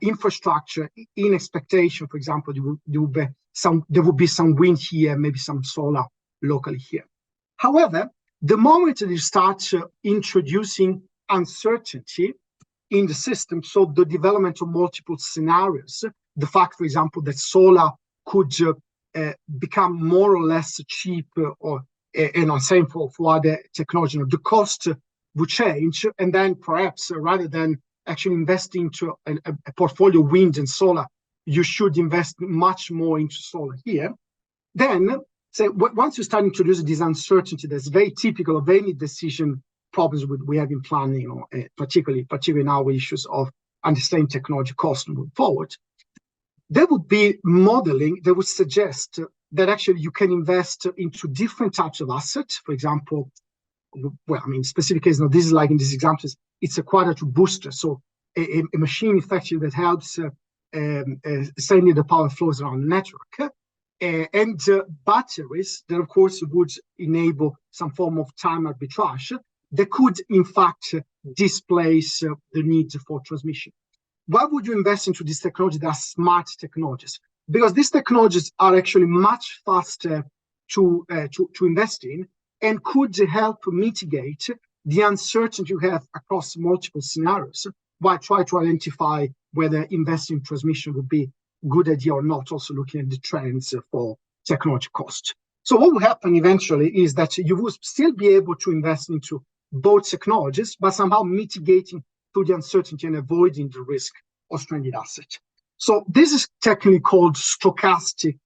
infrastructure in expectation. For example, there would be some wind here, maybe some solar locally here. However, the moment that you start introducing uncertainty in the system, so the development of multiple scenarios, the fact, for example, that solar could become more or less cheap, or same for other technology, the cost would change, and then perhaps rather than actually investing into a portfolio of wind and solar, you should invest much more into solar here. Then, once you start introducing this uncertainty that's very typical of any decision problems we have in planning, particularly in our issues of understanding technology cost moving forward, there would be modeling that would suggest that actually you can invest into different types of assets. For example, specific case, this is like in these examples, it's a quadrature booster. So a machine effectively that helps sending the power flows around the network. And batteries that, of course, would enable some form of time arbitrage that could, in fact, displace the need for transmission. Why would you invest into these technologies that are smart technologies? Because these technologies are actually much faster to invest in and could help mitigate the uncertainty you have across multiple scenarios, while trying to identify whether investing in transmission would be a good idea or not, also looking at the trends for technology cost. So what will happen eventually is that you will still be able to invest into both technologies, but somehow mitigating through the uncertainty and avoiding the risk of stranded assets. So this is technically called stochastic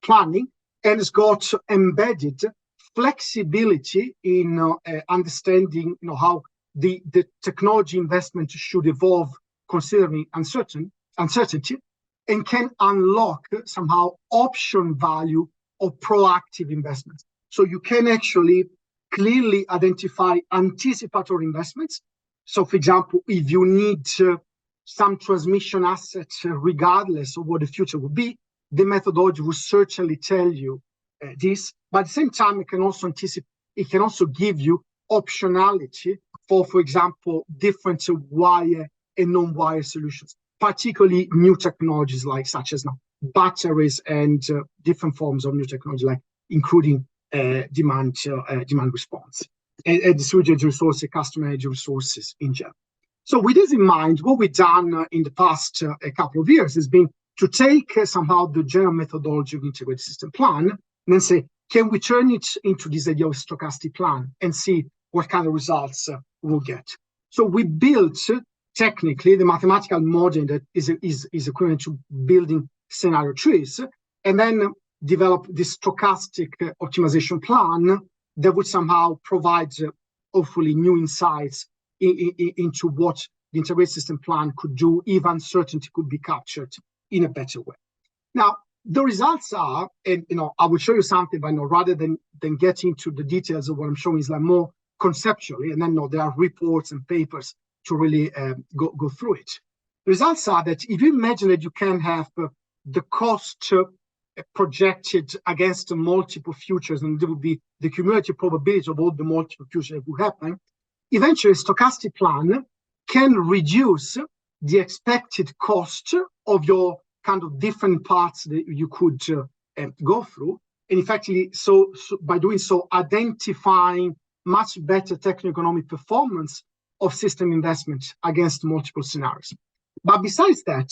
planning, and it's got embedded flexibility in understanding how the technology investment should evolve considering uncertainty, and can unlock somehow option value of proactive investments. So you can actually clearly identify anticipatory investments. So for example, if you need some transmission assets, regardless of what the future will be, the methodology will certainly tell you this. But at the same time, it can also anticipate, it can also give you optionality for example, different wire and non-wire solutions, particularly new technologies such as batteries and different forms of new technology, like including demand response and distributed resources, customer energy resources in general. So with this in mind, what we've done in the past a couple of years has been to take somehow the general methodology of integrated system plan and then say, can we turn it into this idea of stochastic plan and see what kind of results we'll get. So we built technically the mathematical model that is equivalent to building scenario trees, and then develop this stochastic optimization plan that would somehow provide hopefully new insights into what the integrated system plan could do if uncertainty could be captured in a better way. Now, the results are, and I will show you something, but rather than get into the details of what I'm showing is more conceptually, and then there are reports and papers to really go through it. The results are that if you imagine that you can have the cost projected against multiple futures, and there will be the cumulative probability of all the multiple futures that will happen, eventually a stochastic plan can reduce the expected cost of your kind of different parts that you could go through, and effectively, so by doing so, identifying much better techno-economic performance of system investment against multiple scenarios. But besides that,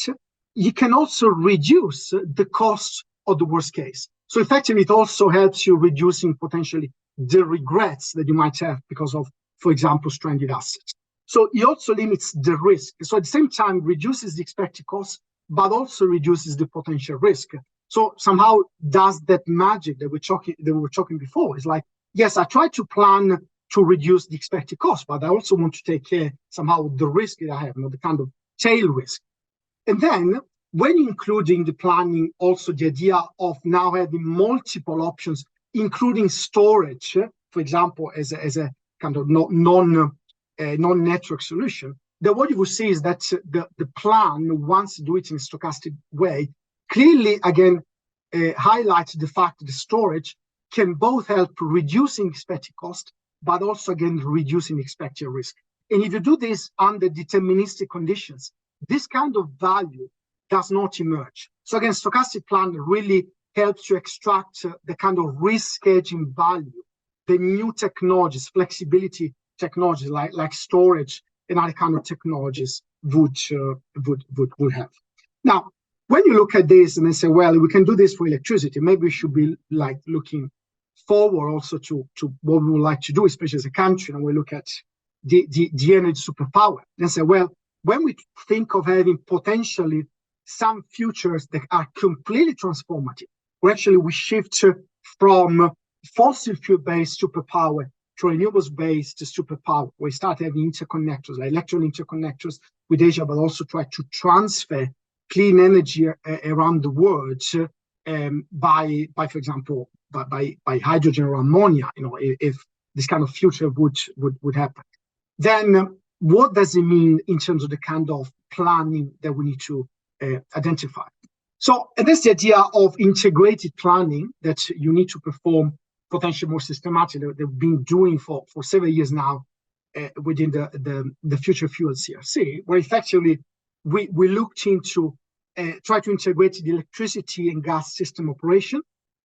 you can also reduce the cost of the worst case. So effectively, it also helps you reducing potentially the regrets that you might have because of, for example, stranded assets. So it also limits the risk. So at the same time, reduces the expected cost, but also reduces the potential risk. So somehow does that magic that we were talking before. It's like, yes, I try to plan to reduce the expected cost, but I also want to take care somehow of the risk that I have, the kind of tail risk. And then when including the planning, also the idea of now having multiple options, including storage, for example, as a kind of non-network solution, then what you will see is that the plan, once you do it in a stochastic way, clearly, again, highlights the fact that the storage can both help reducing expected cost, but also, again, reducing expected risk. And if you do this under deterministic conditions, this kind of value does not emerge. So again, stochastic plan really helps you extract the kind of risk hedging value, the new technologies, flexibility technologies like storage and other kind of technologies would have. Now, when you look at this and they say, well, we can do this for electricity, maybe we should be like looking forward also to what we would like to do, especially as a country, and we look at the energy superpower and say, well, when we think of having potentially some futures that are completely transformative, where actually we shift from fossil fuel-based superpower to renewables-based superpower, we start having interconnectors, like electron interconnectors with Asia, but also try to transfer clean energy around the world by, for example, by hydrogen or ammonia. If this kind of future would happen, then what does it mean in terms of the kind of planning that we need to identify? So, and that's the idea of integrated planning that you need to perform potentially more systematically, that they've been doing for several years now within the Future Fuel CRC, where effectively we looked into try to integrate the electricity and gas system operation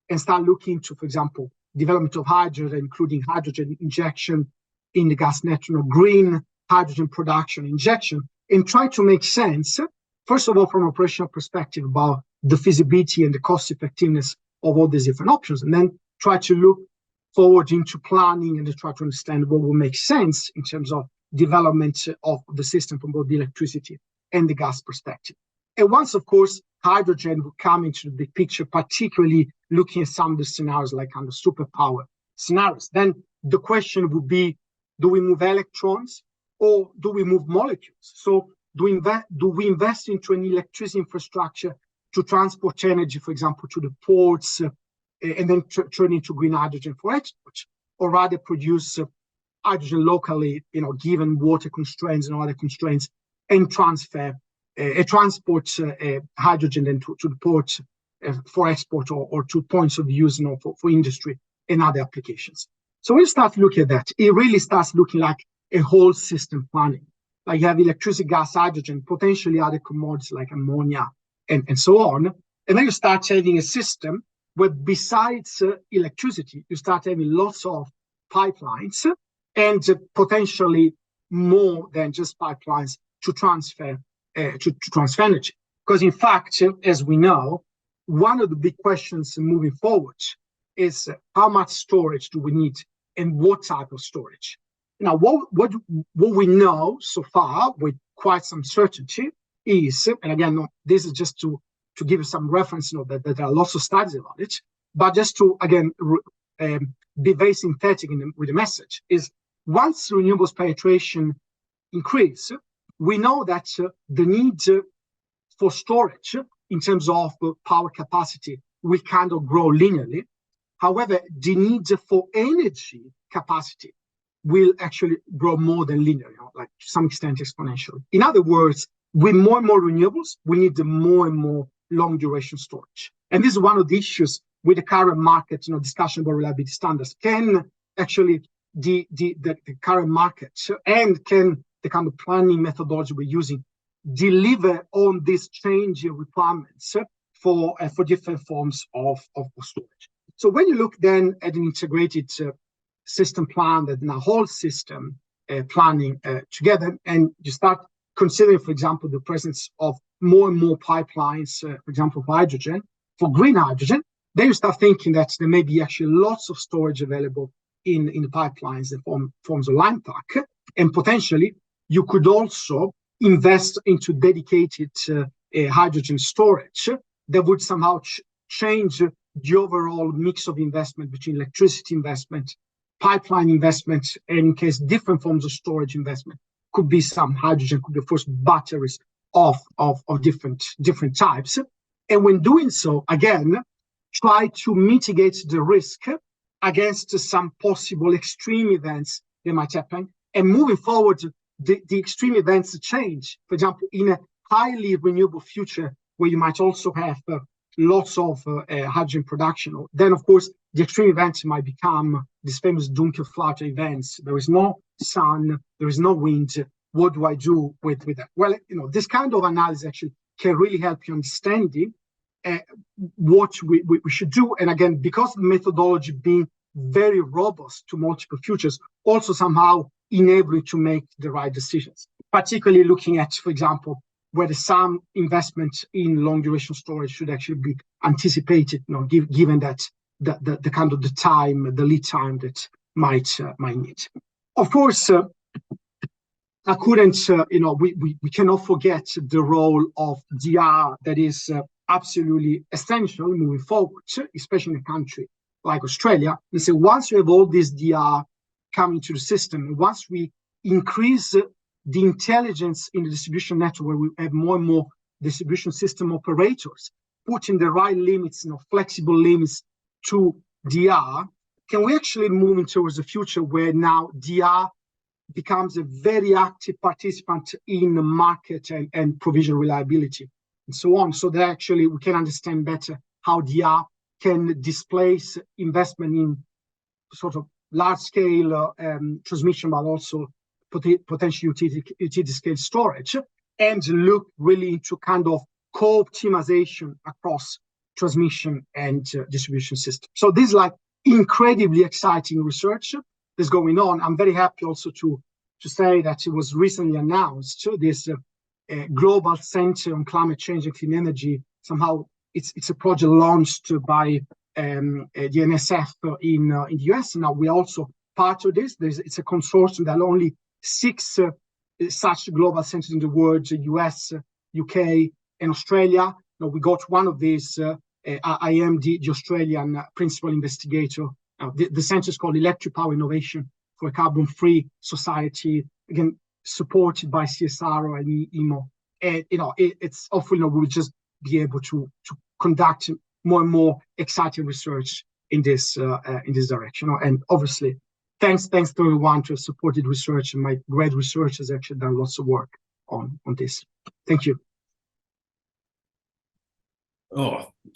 and start looking into, for example, development of hydrogen, including hydrogen injection in the gas network, green hydrogen production injection, and try to make sense, first of all, from an operational perspective about the feasibility and the cost effectiveness of all these different options, and then try to look forward into planning and to try to understand what will make sense in terms of development of the system from both the electricity and the gas perspective. And once, of course, hydrogen will come into the big picture, particularly looking at some of the scenarios like kind of superpower scenarios, then the question would be, do we move electrons or do we move molecules? So do we invest into an electricity infrastructure to transport energy, for example, to the ports, and then turn into green hydrogen for export, or rather produce hydrogen locally, given water constraints and other constraints, and transport hydrogen then to the port for export or to points of use for industry and other applications. So when you start looking at that, it really starts looking like a whole system planning. Like you have electricity, gas, hydrogen, potentially other commodities like ammonia and so on. And then you start having a system where besides electricity, you start having lots of pipelines and potentially more than just pipelines to transfer energy. Because in fact, as we know, one of the big questions moving forward is how much storage do we need and what type of storage? Now, what we know so far with quite some certainty is, and again, this is just to give you some reference, that there are lots of studies about it, but just to, again, be very synthetic with the message, is once renewables penetration increase, we know that the need for storage in terms of power capacity will kind of grow linearly. However, the need for energy capacity will actually grow more than linear, like to some extent exponentially. In other words, with more and more renewables, we need the more and more long duration storage. And this is one of the issues with the current market, discussion about reliability standards. Can actually the current market and can the kind of planning methodology we're using deliver on these changing requirements for different forms of storage? So when you look then at an integrated system plan, that now whole system planning together, and you start considering, for example, the presence of more and more pipelines, for example, for hydrogen, for green hydrogen, then you start thinking that there may be actually lots of storage available in the pipelines, the forms of line pack, and potentially you could also invest into dedicated hydrogen storage that would somehow change the overall mix of investment between electricity investment, pipeline investment, and in case different forms of storage investment. Could be some hydrogen, could be, of course, batteries of different types. And when doing so, again, try to mitigate the risk against some possible extreme events that might happen. And moving forward, the extreme events change. For example, in a highly renewable future where you might also have lots of hydrogen production, then of course the extreme events might become these famous Dunkelflaute events. There is no sun, there is no wind. What do I do with that? Well, this kind of analysis actually can really help you understanding what we should do. And again, because the methodology being very robust to multiple futures, also somehow enable you to make the right decisions, particularly looking at, for example, whether some investment in long duration storage should actually be anticipated, given that the kind of the lead time that might need. Of course, I couldn't, we cannot forget the role of DR that is absolutely essential moving forward, especially in a country like Australia. And so once you have all this DR coming to the system, once we increase the intelligence in the distribution network, where we have more and more distribution system operators putting the right limits, flexible limits to DR, can we actually move towards the future where now DR becomes a very active participant in the market and provision reliability and so on, so that actually we can understand better how DR can displace investment in sort of large-scale transmission, but also potential utility-scale storage, and look really into kind of co-optimization across transmission and distribution system. So this is like incredibly exciting research that's going on. I'm very happy also to say that it was recently announced this Global Center on Climate Change and Clean Energy. Somehow it's a project launched by the NSF in the US. Now we're also part of this. It's a consortium that only 6 such global centers in the world: US, UK, and Australia. Now we got one of these. I am the Australian principal investigator. The center is called Electric Power Innovation for a Carbon-Free Society, again supported by CSR and AEMO. And it's hopefully we'll just be able to conduct more and more exciting research in this direction. And obviously, thanks to everyone who has supported research, and my great research has actually done lots of work on this. Thank you.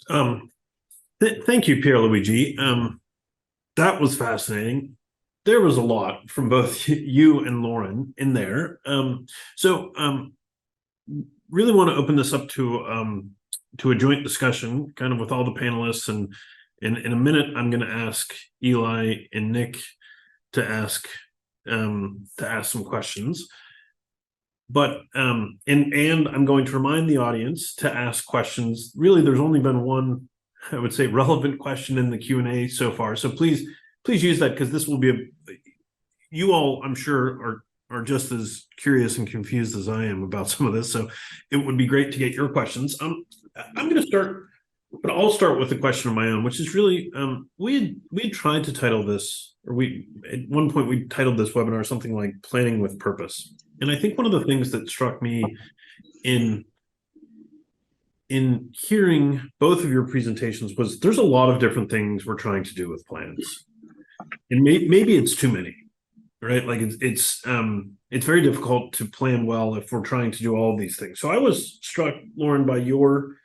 Thank you, Pierluigi. That was fascinating. There was a lot from both you and Lauren in there. Really want to open this up to a joint discussion, kind of with all the panelists. And in a minute, I'm going to ask Eli and Nick to ask some questions. But and I'm going to remind the audience to ask questions. Really, there's only been one, I would say, relevant question in the Q&A so far. So please use that, because this will be you all, I'm sure, are just as curious and confused as I am about some of this. So it would be great to get your questions. I'm going to start, but I'll start with a question of my own, which is really, we had tried to title this, or at one point we titled this webinar something like Planning with Purpose. And I think one of the things that struck me in hearing both of your presentations was there's a lot of different things we're trying to do with plans, and maybe it's too many, right? Like it's very difficult to plan well if we're trying to do all of these things. So I was struck, Lauren, by your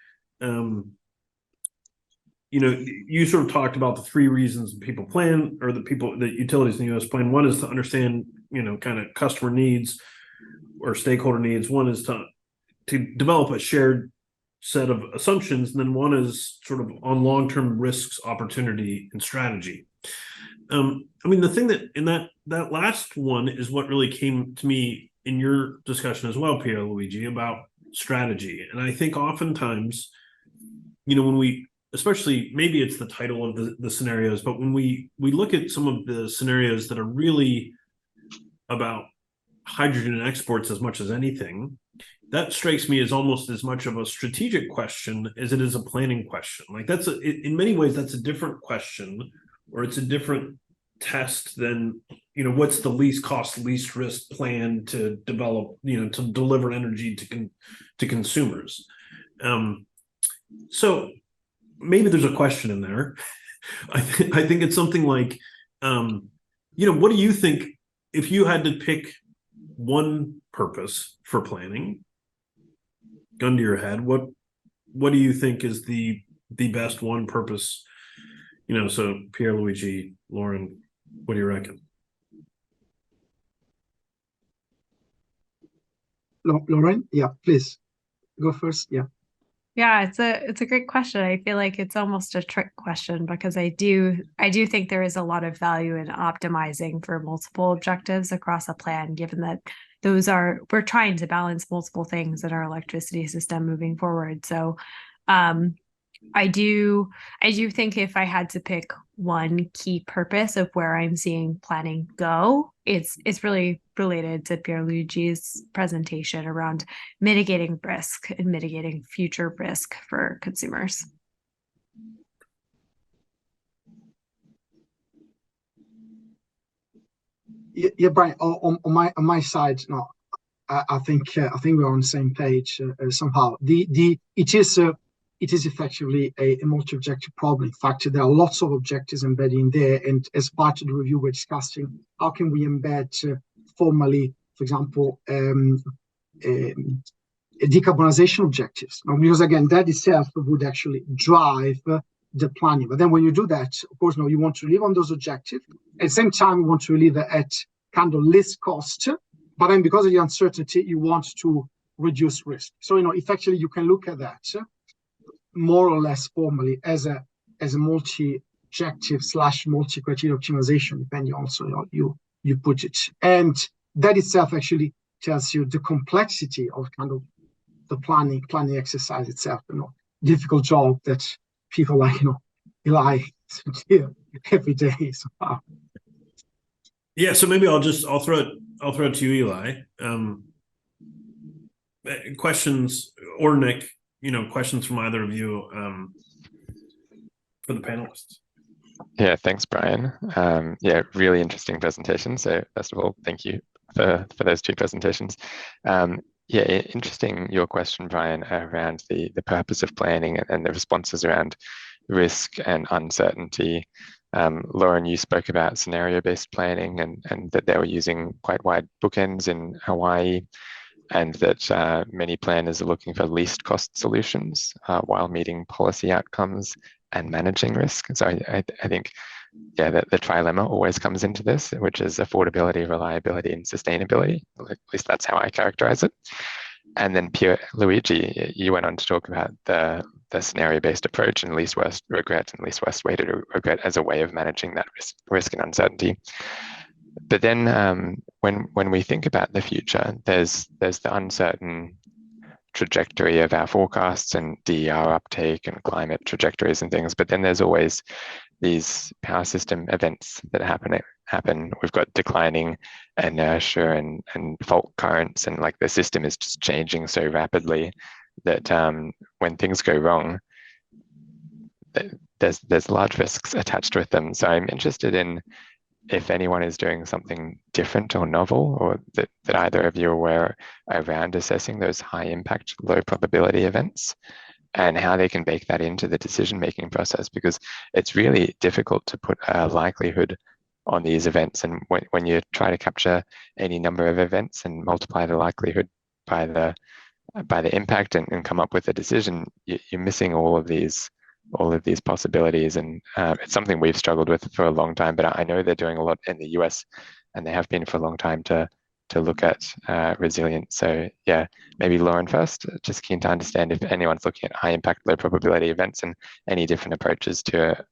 you sort of talked about the 3 reasons people plan, or the utilities in the US plan. One is to understand kind of customer needs or stakeholder needs. One is to develop a shared set of assumptions, and then one is sort of on long-term risks, opportunity, and strategy. The thing that in that last one is what really came to me in your discussion as well, Pierluigi, about strategy. And I think oftentimes, when we, especially maybe it's the title of the scenarios, but when we look at some of the scenarios that are really about hydrogen exports as much as anything, that strikes me as almost as much of a strategic question as it is a planning question. Like in many ways, that's a different question, or it's a different test than, what's the least cost, least risk plan to develop, to deliver energy to consumers. So maybe there's a question in there. I think it's something like, what do you think if you had to pick one purpose for planning, gun to your head, what do you think is the best one purpose? So Pierluigi, Lauren, what do you reckon? Lauren, yeah, please go first. Yeah. Yeah, it's a great question. I feel like it's almost a trick question because I do think there is a lot of value in optimizing for multiple objectives across a plan, given that we're trying to balance multiple things in our electricity system moving forward. So I do think if I had to pick one key purpose of where I'm seeing planning go, it's really related to Pierluigi's presentation around mitigating risk and mitigating future risk for consumers. Yeah, Brian. On my side, no, I think we're on the same page somehow. It is effectively a multi-objective problem. In fact, there are lots of objectives embedded in there, and as part of the review, we're discussing how can we embed formally, for example, decarbonization objectives. Because again, that itself would actually drive the planning. But then when you do that, of course, you want to live on those objectives. At the same time, you want to live at kind of least cost. But then because of the uncertainty, you want to reduce risk. So, effectively, you can look at that more or less formally as a multi-objective / multi-criteria optimization, depending also how you put it. And that itself actually tells you the complexity of kind of the planning exercise itself. Difficult job that people like Eli do every day. So, yeah. So maybe I'll throw it to you, Eli. Questions, or Nick, questions from either of you for the panelists. Yeah, thanks, Brian. Yeah, really interesting presentation. So first of all, thank you for those two presentations. Yeah, interesting your question, Brian, around the purpose of planning and the responses around risk and uncertainty. Lauren, you spoke about scenario-based planning and that they were using quite wide bookends in Hawaii, and that many planners are looking for least cost solutions while meeting policy outcomes and managing risk. So I think, yeah, that the trilemma always comes into this, which is affordability, reliability, and sustainability. At least that's how I characterize it. And then Pierluigi, you went on to talk about the scenario-based approach and least worst regret and least worst way to regret as a way of managing that risk and uncertainty. But then when we think about the future, there's the uncertain trajectory of our forecasts and DER uptake and climate trajectories and things. But then there's always these power system events that happen. We've got declining inertia and fault currents, and like the system is just changing so rapidly that when things go wrong, there's large risks attached with them. So I'm interested in if anyone is doing something different or novel, or that either of you are aware around assessing those high impact, low probability events, and how they can bake that into the decision-making process, because it's really difficult to put a likelihood on these events. And when you try to capture any number of events and multiply the likelihood by the impact and come up with a decision, you're missing all of these possibilities. And it's something we've struggled with for a long time, but I know they're doing a lot in the US, and they have been for a long time to look at resilience. So yeah, maybe Lauren first, just keen to understand if anyone's looking at high impact, low probability events and any different approaches to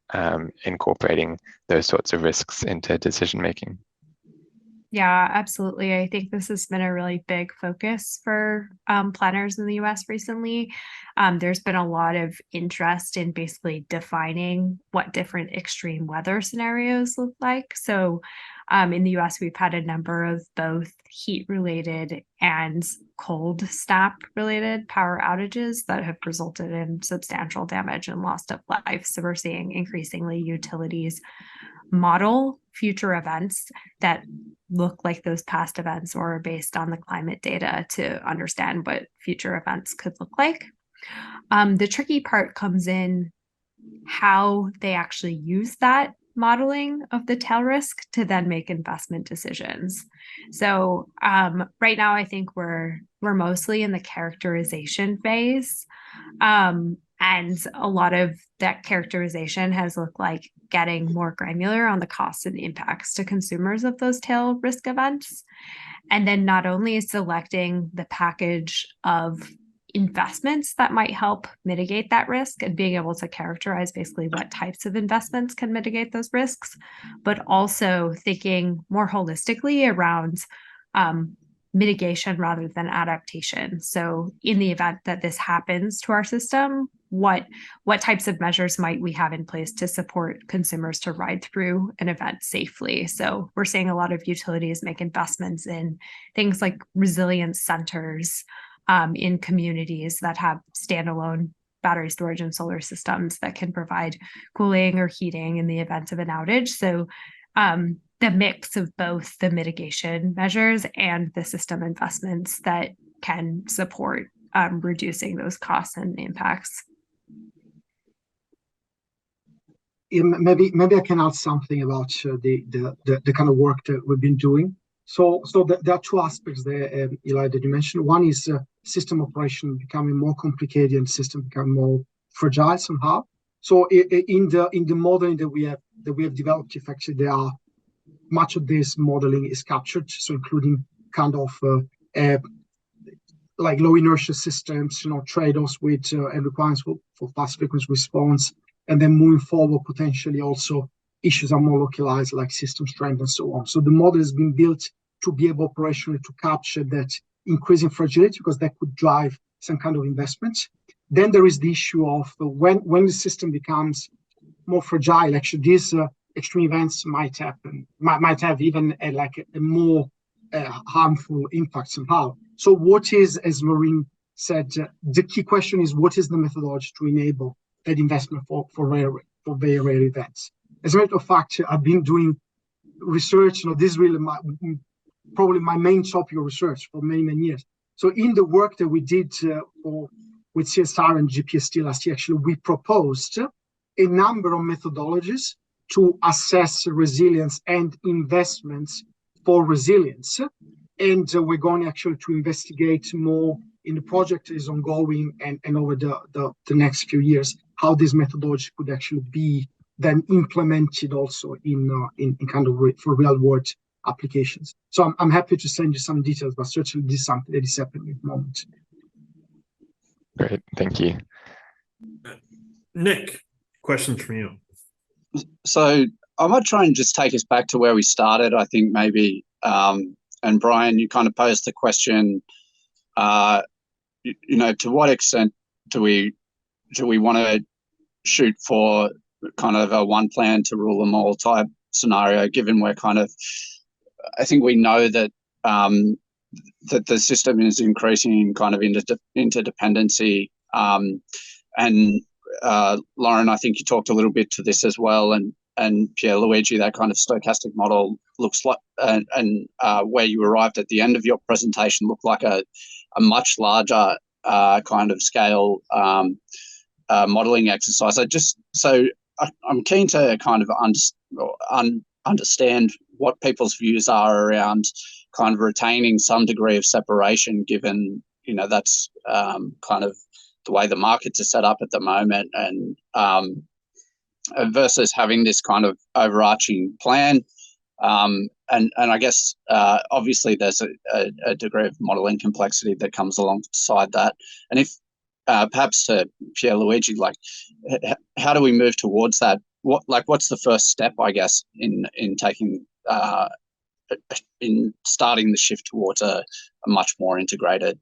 incorporating those sorts of risks into decision making. Yeah, absolutely. I think this has been a really big focus for planners in the US recently. There's been a lot of interest in basically defining what different extreme weather scenarios look like. So In the US, we've had a number of both heat-related and cold snap-related power outages that have resulted in substantial damage and loss of life. So we're seeing increasingly utilities model future events that look like those past events or are based on the climate data to understand what future events could look like. The tricky part comes in how they actually use that modeling of the tail risk to then make investment decisions. So right now, I think we're mostly in the characterization phase. And a lot of that characterization has looked like getting more granular on the costs and impacts to consumers of those tail risk events. And then not only selecting the package of investments that might help mitigate that risk and being able to characterize basically what types of investments can mitigate those risks, but also thinking more holistically around mitigation rather than adaptation. So in the event that this happens to our system, what types of measures might we have in place to support consumers to ride through an event safely? So we're seeing a lot of utilities make investments in things like resilience centers in communities that have standalone battery storage and solar systems that can provide cooling or heating in the event of an outage. So the mix of both the mitigation measures and the system investments that can support reducing those costs and impacts. Maybe I can add something about the kind of work that we've been doing. So there are two aspects there, Eli, that you mentioned. One is system operation becoming more complicated and system becoming more fragile somehow. So in the modeling that we have developed, effectively, there are much of this modeling is captured. So including kind of like low inertia systems, trade-offs with and requirements for fast frequency response, and then moving forward potentially also issues are more localized, like system strength and so on. So the model has been built to be able operationally to capture that increasing fragility, because that could drive some kind of investment. Then there is the issue of when the system becomes more fragile, actually these extreme events might have even a more harmful impact somehow. So what is, as Maureen said, the key question is, what is the methodology to enable that investment for very rare events? As a matter of fact, I've been doing research. This is really probably my main topic of research for many, many years. So in the work that we did with CSR and GPST last year, actually, we proposed a number of methodologies to assess resilience and investments for resilience. And we're going actually to investigate more in the project is ongoing and over the next few years, how this methodology could actually be then implemented also in kind of for real world applications. So I'm happy to send you some details, but certainly this is something that is happening at the moment. Great, thank you. Nick, questions from you. So I might try and just take us back to where we started. I think maybe, and Brian, you kind of posed the question, to what extent do we want to shoot for kind of a one plan to rule them all type scenario, given we're kind of, I think we know that that the system is increasing kind of interdependency. And Lauren, I think you talked a little bit to this as well, and Pierluigi, that kind of stochastic model looks like, and where you arrived at the end of your presentation looked like a much larger kind of scale modeling exercise. I'm keen to kind of understand what people's views are around kind of retaining some degree of separation, given that's kind of the way the markets are set up at the moment, and versus having this kind of overarching plan. And I guess obviously there's a degree of modeling complexity that comes alongside that. And if perhaps to Pierluigi, like how do we move towards that? What's the first step, I guess, in taking in starting the shift towards a much more integrated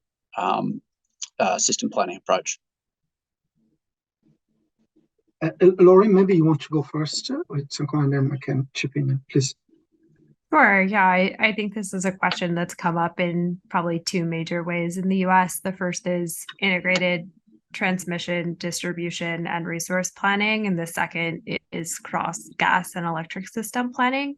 system planning approach? Lauren, maybe you want to go first with some comment, and then I can chip in, please. Sure. Yeah, I think this is a question that's come up in probably two major ways in the US. The first is integrated transmission, distribution, and resource planning. And the second is cross gas and electric system planning.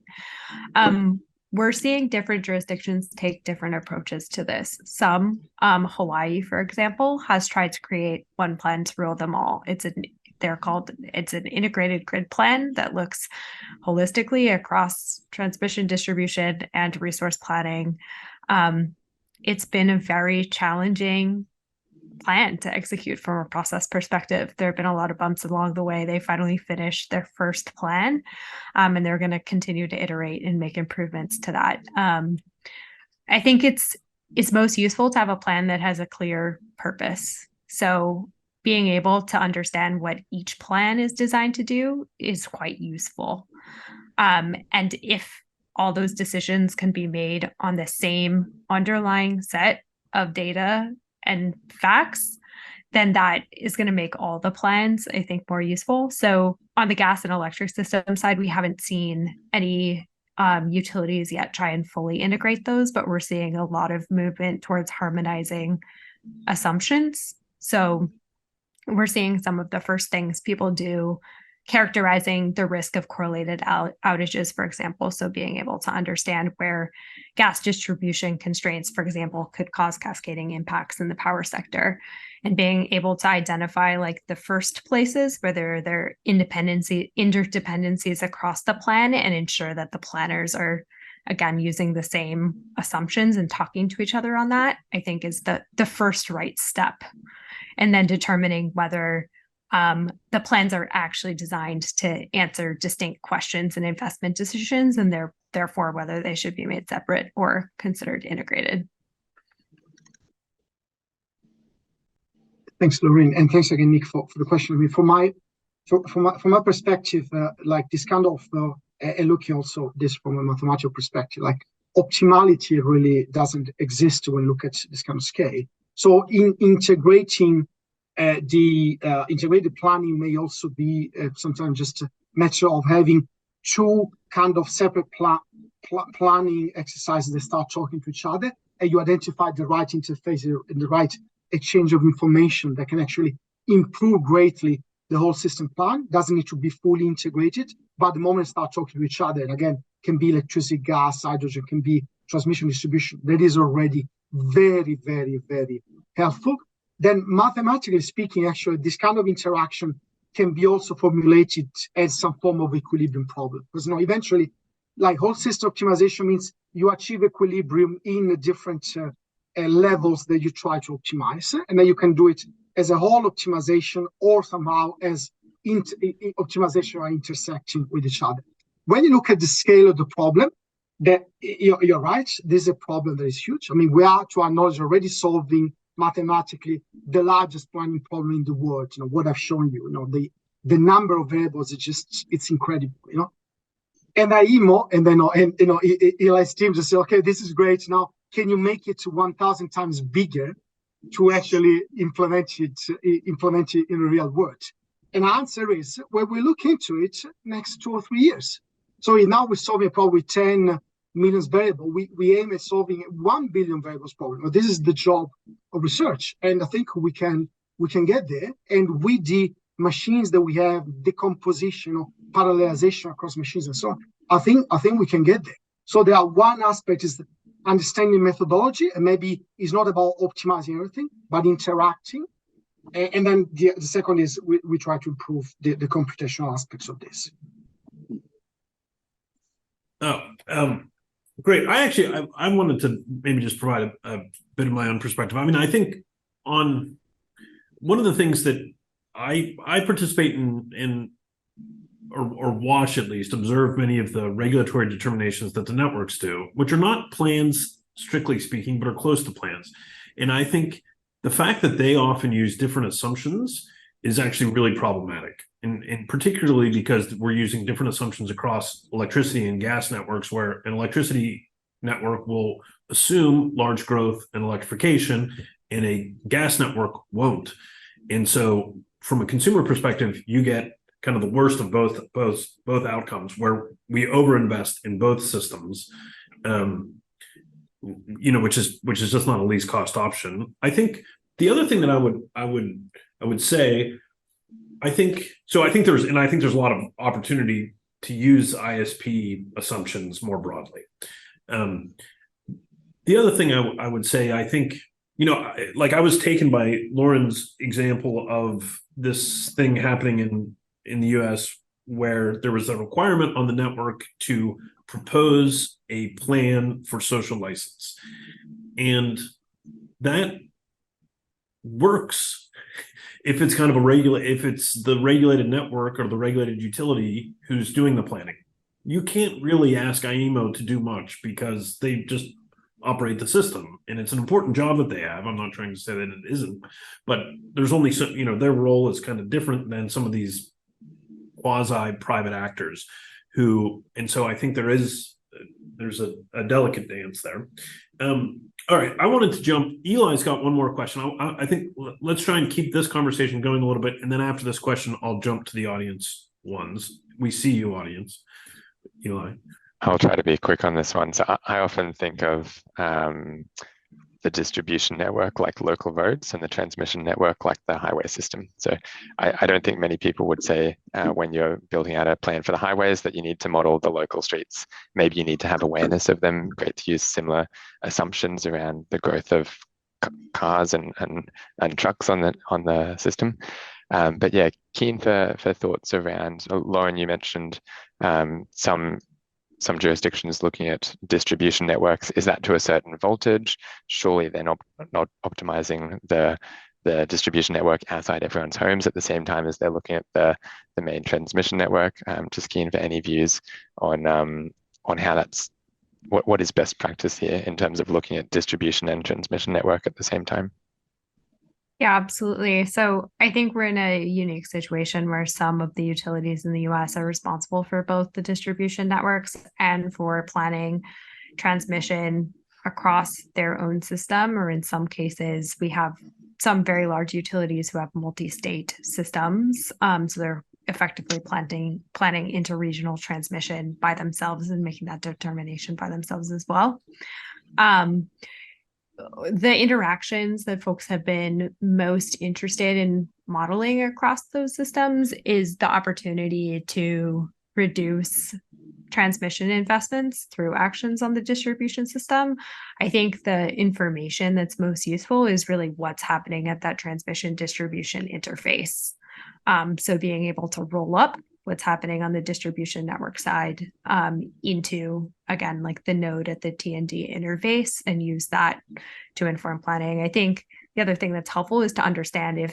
We're seeing different jurisdictions take different approaches to this. Some, Hawaii, for example, has tried to create one plan to rule them all. It's an integrated grid plan that looks holistically across transmission, distribution, and resource planning. It's been a very challenging plan to execute from a process perspective. There have been a lot of bumps along the way. They finally finished their first plan, and they're going to continue to iterate and make improvements to that. I think it's most useful to have a plan that has a clear purpose. So being able to understand what each plan is designed to do is quite useful. And if all those decisions can be made on the same underlying set of data and facts, then that is going to make all the plans, I think, more useful. So on the gas and electric system side, we haven't seen any utilities yet try and fully integrate those, but we're seeing a lot of movement towards harmonizing assumptions. So we're seeing some of the first things people do, characterizing the risk of correlated outages, for example. So being able to understand where gas distribution constraints, for example, could cause cascading impacts in the power sector, and being able to identify like the first places where there are interdependencies across the plan, and ensure that the planners are, again, using the same assumptions and talking to each other on that, I think is the first right step. And then determining whether the plans are actually designed to answer distinct questions and investment decisions, and therefore whether they should be made separate or considered integrated. Thanks, Lorraine, and thanks again, Nick, for the question. I mean, from my perspective, like this kind of, and looking also this from a mathematical perspective, like optimality really doesn't exist when you look at this kind of scale. So in integrating the integrated planning may also be sometimes just a matter of having two kind of separate planning exercises that start talking to each other, and you identify the right interface and the right exchange of information that can actually improve greatly the whole system plan. Doesn't need to be fully integrated, but the moment start talking to each other, and again, can be electricity, gas, hydrogen, can be transmission, distribution, that is already very, very, very helpful. Then mathematically speaking, actually, this kind of interaction can be also formulated as some form of equilibrium problem. Because eventually, like whole system optimization means you achieve equilibrium in the different levels that you try to optimize. And then you can do it as a whole optimization, or somehow as optimization are intersecting with each other. When you look at the scale of the problem, that you're right, this is a problem that is huge. I mean, we are, to our knowledge, already solving mathematically the largest planning problem in the world. What I've shown you, the number of variables is just, it's incredible, And AEMO, and then Eli's team just say, okay, this is great. Now, can you make it 1,000 times bigger to actually implement it in the real world? And the answer is, when we look into it, next 2 or 3 years. So now we're solving a problem with 10 million variables. We aim at solving 1 billion variables problem. But this is the job of research, and I think we can get there. And with the machines that we have, decomposition or parallelization across machines and so on, I think we can get there. So there are one aspect is understanding methodology, and maybe it's not about optimizing everything, but interacting. And then the second is we try to improve the computational aspects of this. Great. I wanted to maybe just provide a bit of my own perspective. I mean, I think on one of the things that I participate in or watch, at least observe many of the regulatory determinations that the networks do, which are not plans strictly speaking, but are close to plans. And I think the fact that they often use different assumptions is actually really problematic. And particularly because we're using different assumptions across electricity and gas networks, where an electricity network will assume large growth and electrification, and a gas network won't. And so from a consumer perspective, you get kind of the worst of both outcomes, where we overinvest in both systems, which is just not a least cost option. I think the other thing that I would say, I think there's a lot of opportunity to use ISP assumptions more broadly. The other thing I would say, I think, I was taken by Lauren's example of this thing happening in the US where there was a requirement on the network to propose a plan for social license. And that works if it's kind of if it's the regulated network or the regulated utility who's doing the planning. You can't really ask AEMO to do much because they just operate the system, and it's an important job that they have. I'm not trying to say that it isn't, but there's only their role is kind of different than some of these quasi-private actors and so I think there's a delicate dance there. All right, I wanted to jump. Eli's got one more question. I think let's try and keep this conversation going a little bit, and then after this question, I'll jump to the audience ones. We see you, audience. Eli. I'll try to be quick on this one. So I often think of the distribution network like local roads and the transmission network like the highway system. So I don't think many people would say when you're building out a plan for the highways that you need to model the local streets. Maybe you need to have awareness of them. Great to use similar assumptions around the growth of cars and trucks on the system. But yeah, keen for thoughts around, Lauren, you mentioned some jurisdictions looking at distribution networks. Is that to a certain voltage? Surely they're not optimizing the distribution network outside everyone's homes at the same time as they're looking at the main transmission network. Just keen for any views on how that's what is best practice here in terms of looking at distribution and transmission network at the same time. Yeah, absolutely. So I think we're in a unique situation where some of the utilities in the US are responsible for both the distribution networks and for planning transmission across their own system, or in some cases, we have some very large utilities who have multi-state systems. So they're effectively planning interregional transmission by themselves and making that determination by themselves as well. The interactions that folks have been most interested in modeling across those systems is the opportunity to reduce transmission investments through actions on the distribution system. I think the information that's most useful is really what's happening at that transmission distribution interface. So being able to roll up what's happening on the distribution network side into, again, like the node at the T&D interface, and use that to inform planning. I think the other thing that's helpful is to understand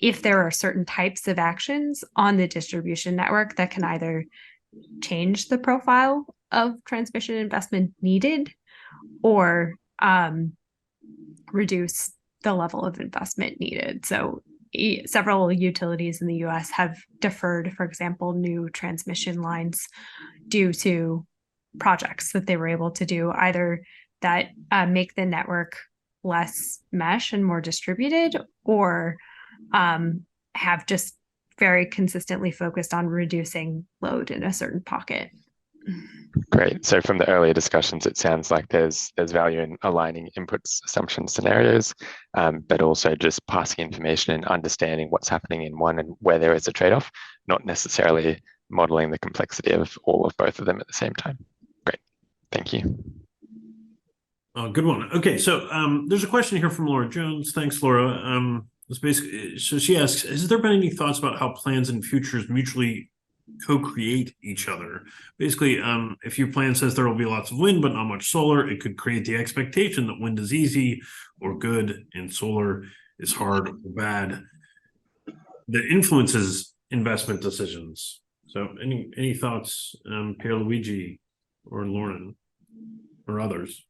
if there are certain types of actions on the distribution network that can either change the profile of transmission investment needed or reduce the level of investment needed. So several utilities in the US have deferred, for example, new transmission lines due to projects that they were able to do, either that make the network less mesh and more distributed, or have just very consistently focused on reducing load in a certain pocket. Great. So from the earlier discussions, it sounds like there's value in aligning inputs, assumptions, scenarios, but also just passing information and understanding what's happening in one and where there is a trade-off, not necessarily modeling the complexity of all of both of them at the same time. Great. Thank you. Oh, good one. Okay, so there's a question here from Laura Jones. Thanks, Laura. It's basically, so she asks, has there been any thoughts about how plans and futures mutually co-create each other? Basically, if your plan says there will be lots of wind but not much solar, it could create the expectation that wind is easy or good and solar is hard or bad. That influences investment decisions. So any thoughts, Pierluigi or Lauren or others?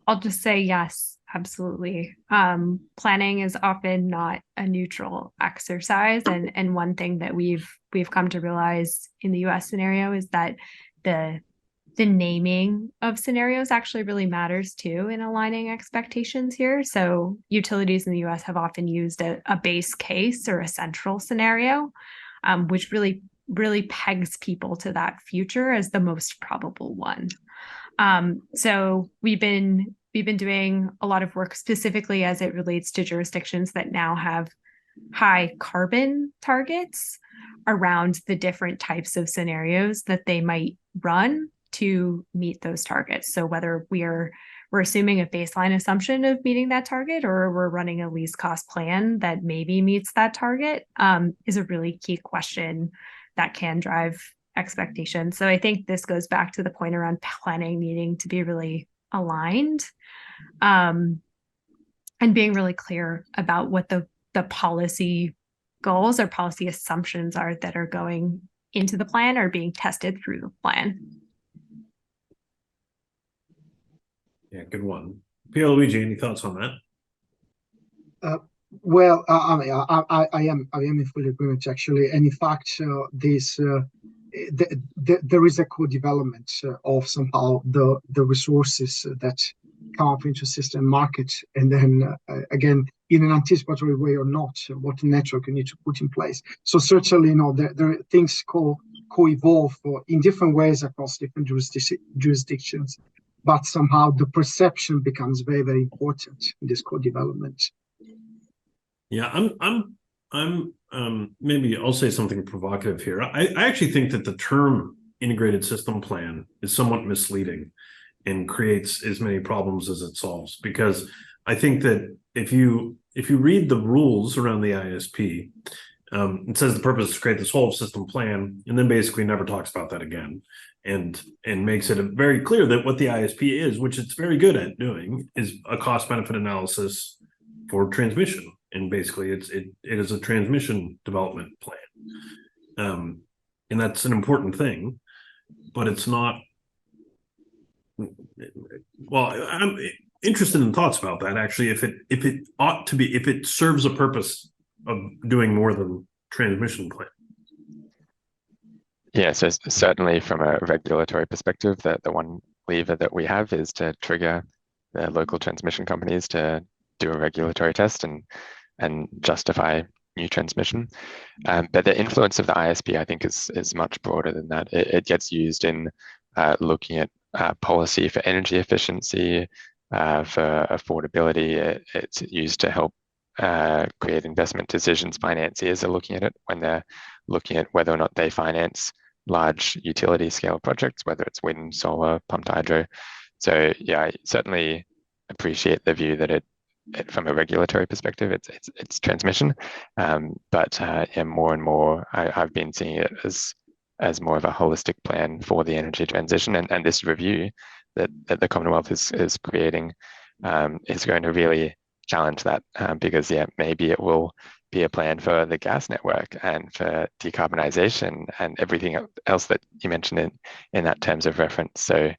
I'll just say yes, absolutely. Planning is often not a neutral exercise, and one thing that we've come to realize in the US scenario is that the the naming of scenarios actually really matters too in aligning expectations here. So utilities in the US have often used a base case or a central scenario, which really pegs people to that future as the most probable one. So we've been doing a lot of work specifically as it relates to jurisdictions that now have high carbon targets around the different types of scenarios that they might run to meet those targets. So whether we're assuming a baseline assumption of meeting that target, or we're running a least cost plan that maybe meets that target, is a really key question that can drive expectations. So I think this goes back to the point around planning needing to be really aligned, and being really clear about what the policy goals or policy assumptions are that are going into the plan or being tested through the plan. Yeah, good one. Pierluigi, any thoughts on that? Well, I am in full agreement, actually. And in fact, there is a co-development of somehow the resources that come up into system market, and then again, in an anticipatory way or not, what network you need to put in place. So certainly, there are things co-evolve in different ways across different jurisdictions, but somehow the perception becomes very, very important in this co-development. Yeah, I'm maybe I'll say something provocative here. I actually think that the term integrated system plan is somewhat misleading and creates as many problems as it solves, because I think that if you read the rules around the ISP, it says the purpose is to create this whole system plan, and then basically never talks about that again, and makes it very clear that what the ISP is, which it's very good at doing, is a cost benefit analysis for transmission. And basically it is a transmission development plan. And that's an important thing, but it's not, well, I'm interested in thoughts about that, actually, if it ought to be, if it serves a purpose of doing more than transmission plan. Yeah, so certainly from a regulatory perspective, the one lever that we have is to trigger the local transmission companies to do a regulatory test and justify new transmission. But the influence of the ISP, I think, is much broader than that. It gets used in looking at policy for energy efficiency, for affordability. It's used to help create investment decisions. Financiers are looking at it when they're looking at whether or not they finance large utility scale projects, whether it's wind, solar, pumped hydro. So yeah, I certainly appreciate the view that from a regulatory perspective, it's transmission, but yeah, more and more I've been seeing it as more of a holistic plan for the energy transition, and this review that the Commonwealth is creating is going to really challenge that, because yeah, maybe it will be a plan for the gas network and for decarbonisation and everything else that you mentioned in that terms of reference. So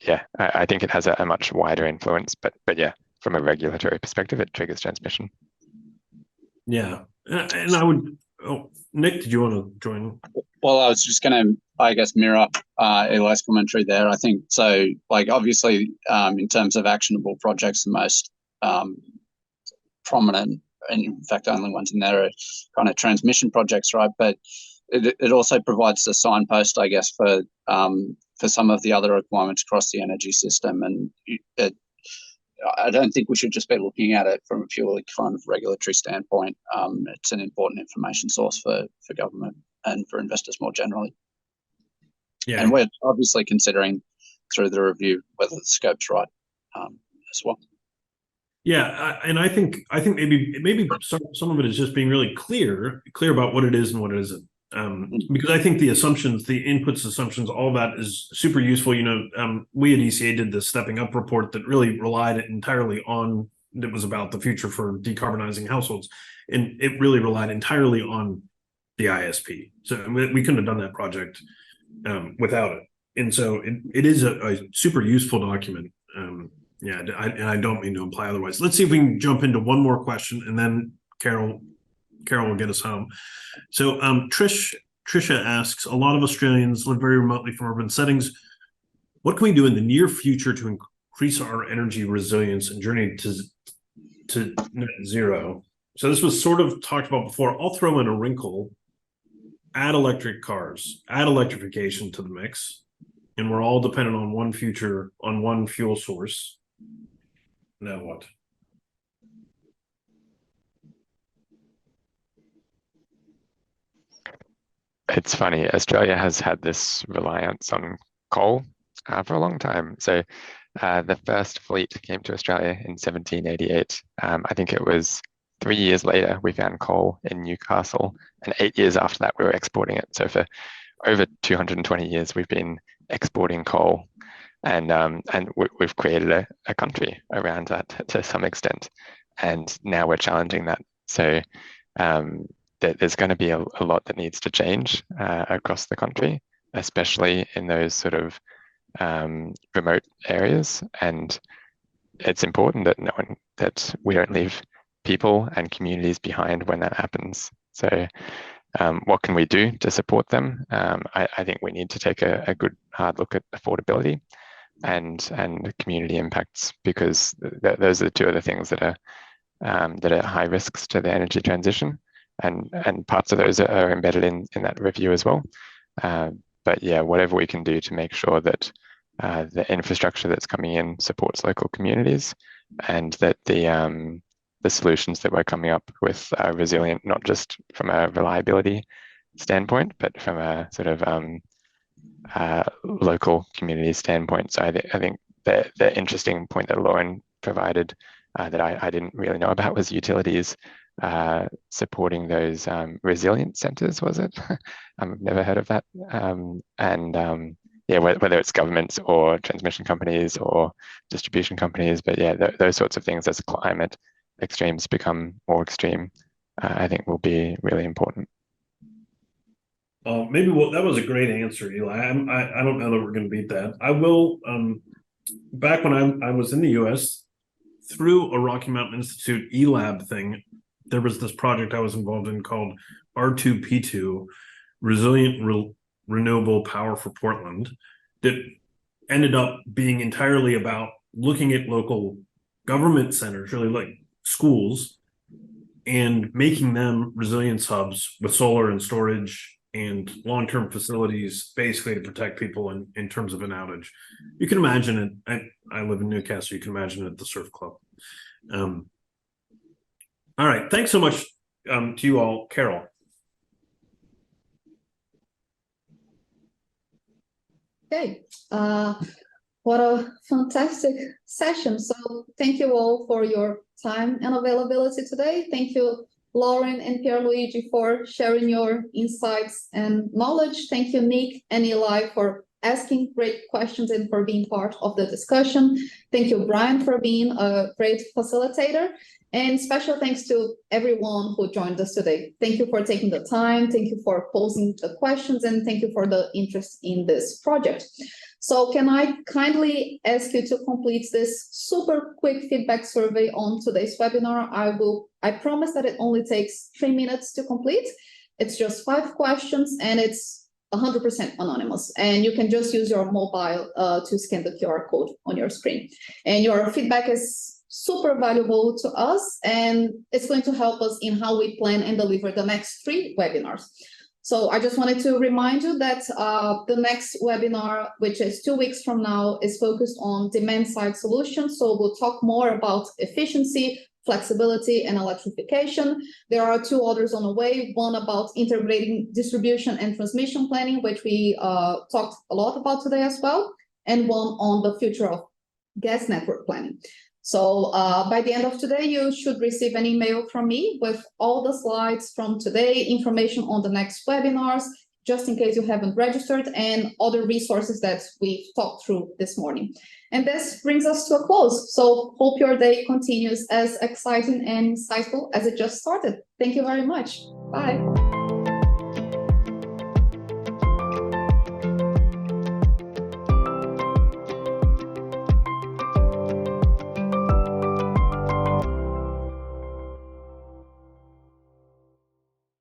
yeah, I think it has a much wider influence, but yeah, from a regulatory perspective, it triggers transmission. Yeah, and I would. Oh, Nick, did you want to join? Well, I was just going to, I guess, mirror Eli's commentary there. I think so. Like, obviously, in terms of actionable projects, the most prominent, and in fact, only ones in there are kind of transmission projects, right? But it also provides the signpost, I guess, for some of the other requirements across the energy system. And I don't think we should just be looking at it from a purely kind of regulatory standpoint. It's an important information source for government and for investors more generally. Yeah, and we're obviously considering through the review whether the scope's right as well. Yeah, and I think maybe some of it is just being really clear about what it is and what it isn't. Because I think the assumptions, the inputs, assumptions, all that is super useful. We at ECA did the Stepping Up report that really relied entirely on, it was about the future for decarbonizing households. And it really relied entirely on the ISP. So we couldn't have done that project without it. And so it is a super useful document. Yeah, and I don't mean to imply otherwise. Let's see if we can jump into one more question, and then Carol will get us home. So Trish Tricia asks, a lot of Australians live very remotely from urban settings. What can we do in the near future to increase our energy resilience and journey to net zero? So this was sort of talked about before. I'll throw in a wrinkle, add electric cars, add electrification to the mix, and we're all dependent on one fuel source. Now what? It's funny, Australia has had this reliance on coal for a long time. So the first fleet came to Australia in 1788. I think it was 3 years later we found coal in Newcastle, and 8 years after that we were exporting it. So for over 220 years we've been exporting coal, and we've created a country around that to some extent, and now we're challenging that. So there's going to be a lot that needs to change across the country, especially in those sort of remote areas. And it's important that we don't leave people and communities behind when that happens. So what can we do to support them? I think we need to take a good hard look at affordability and community impacts, because those are the two other things that are high risks to the energy transition. And parts of those are embedded in that review as well. But yeah, whatever we can do to make sure that the infrastructure that's coming in supports local communities, and that the solutions that we're coming up with are resilient, not just from a reliability standpoint, but from a sort of local community standpoint. So I think the interesting point that Lauren provided that I didn't really know about was utilities supporting those resilient centers, was it? I've never heard of that. Yeah, whether it's governments or transmission companies or distribution companies, but yeah, those sorts of things as climate extremes become more extreme, I think will be really important. Maybe that was a great answer, Eli. I don't know that we're going to beat that. I will. Back when I was in the U.S., through a Rocky Mountain Institute eLab thing, there was this project I was involved in called R2P2, Resilient Renewable Power for Portland, that ended up being entirely about looking at local government centers, really like schools, and making them resilience hubs with solar and storage and long-term facilities, basically to protect people in terms of an outage. You can imagine it. I live in Newcastle. You can imagine it at the surf club. All right. Thanks so much to you all. Carol. Okay. What a fantastic session. So thank you all for your time and availability today. Thank you, Lauren and Pierluigi, for sharing your insights and knowledge. Thank you, Nick and Eli, for asking great questions and for being part of the discussion. Thank you, Brian, for being a great facilitator. And special thanks to everyone who joined us today. Thank you for taking the time. Thank you for posing the questions, and thank you for the interest in this project. So can I kindly ask you to complete this super quick feedback survey on today's webinar? I promise that it only takes 3 minutes to complete. It's just 5 questions, and it's 100% anonymous. And you can just use your mobile to scan the QR code on your screen. And your feedback is super valuable to us, and it's going to help us in how we plan and deliver the next 3 webinars. So I just wanted to remind you that the next webinar, which is 2 weeks from now, is focused on demand-side solutions. So we'll talk more about efficiency, flexibility, and electrification. There are 2 others on the way, one about integrating distribution and transmission planning, which we talked a lot about today as well, and one on the future of gas network planning. So by the end of today, you should receive an email from me with all the slides from today, information on the next webinars, just in case you haven't registered, and other resources that we've talked through this morning. And this brings us to a close. So hope your day continues as exciting and insightful as it just started. Thank you very much. Bye.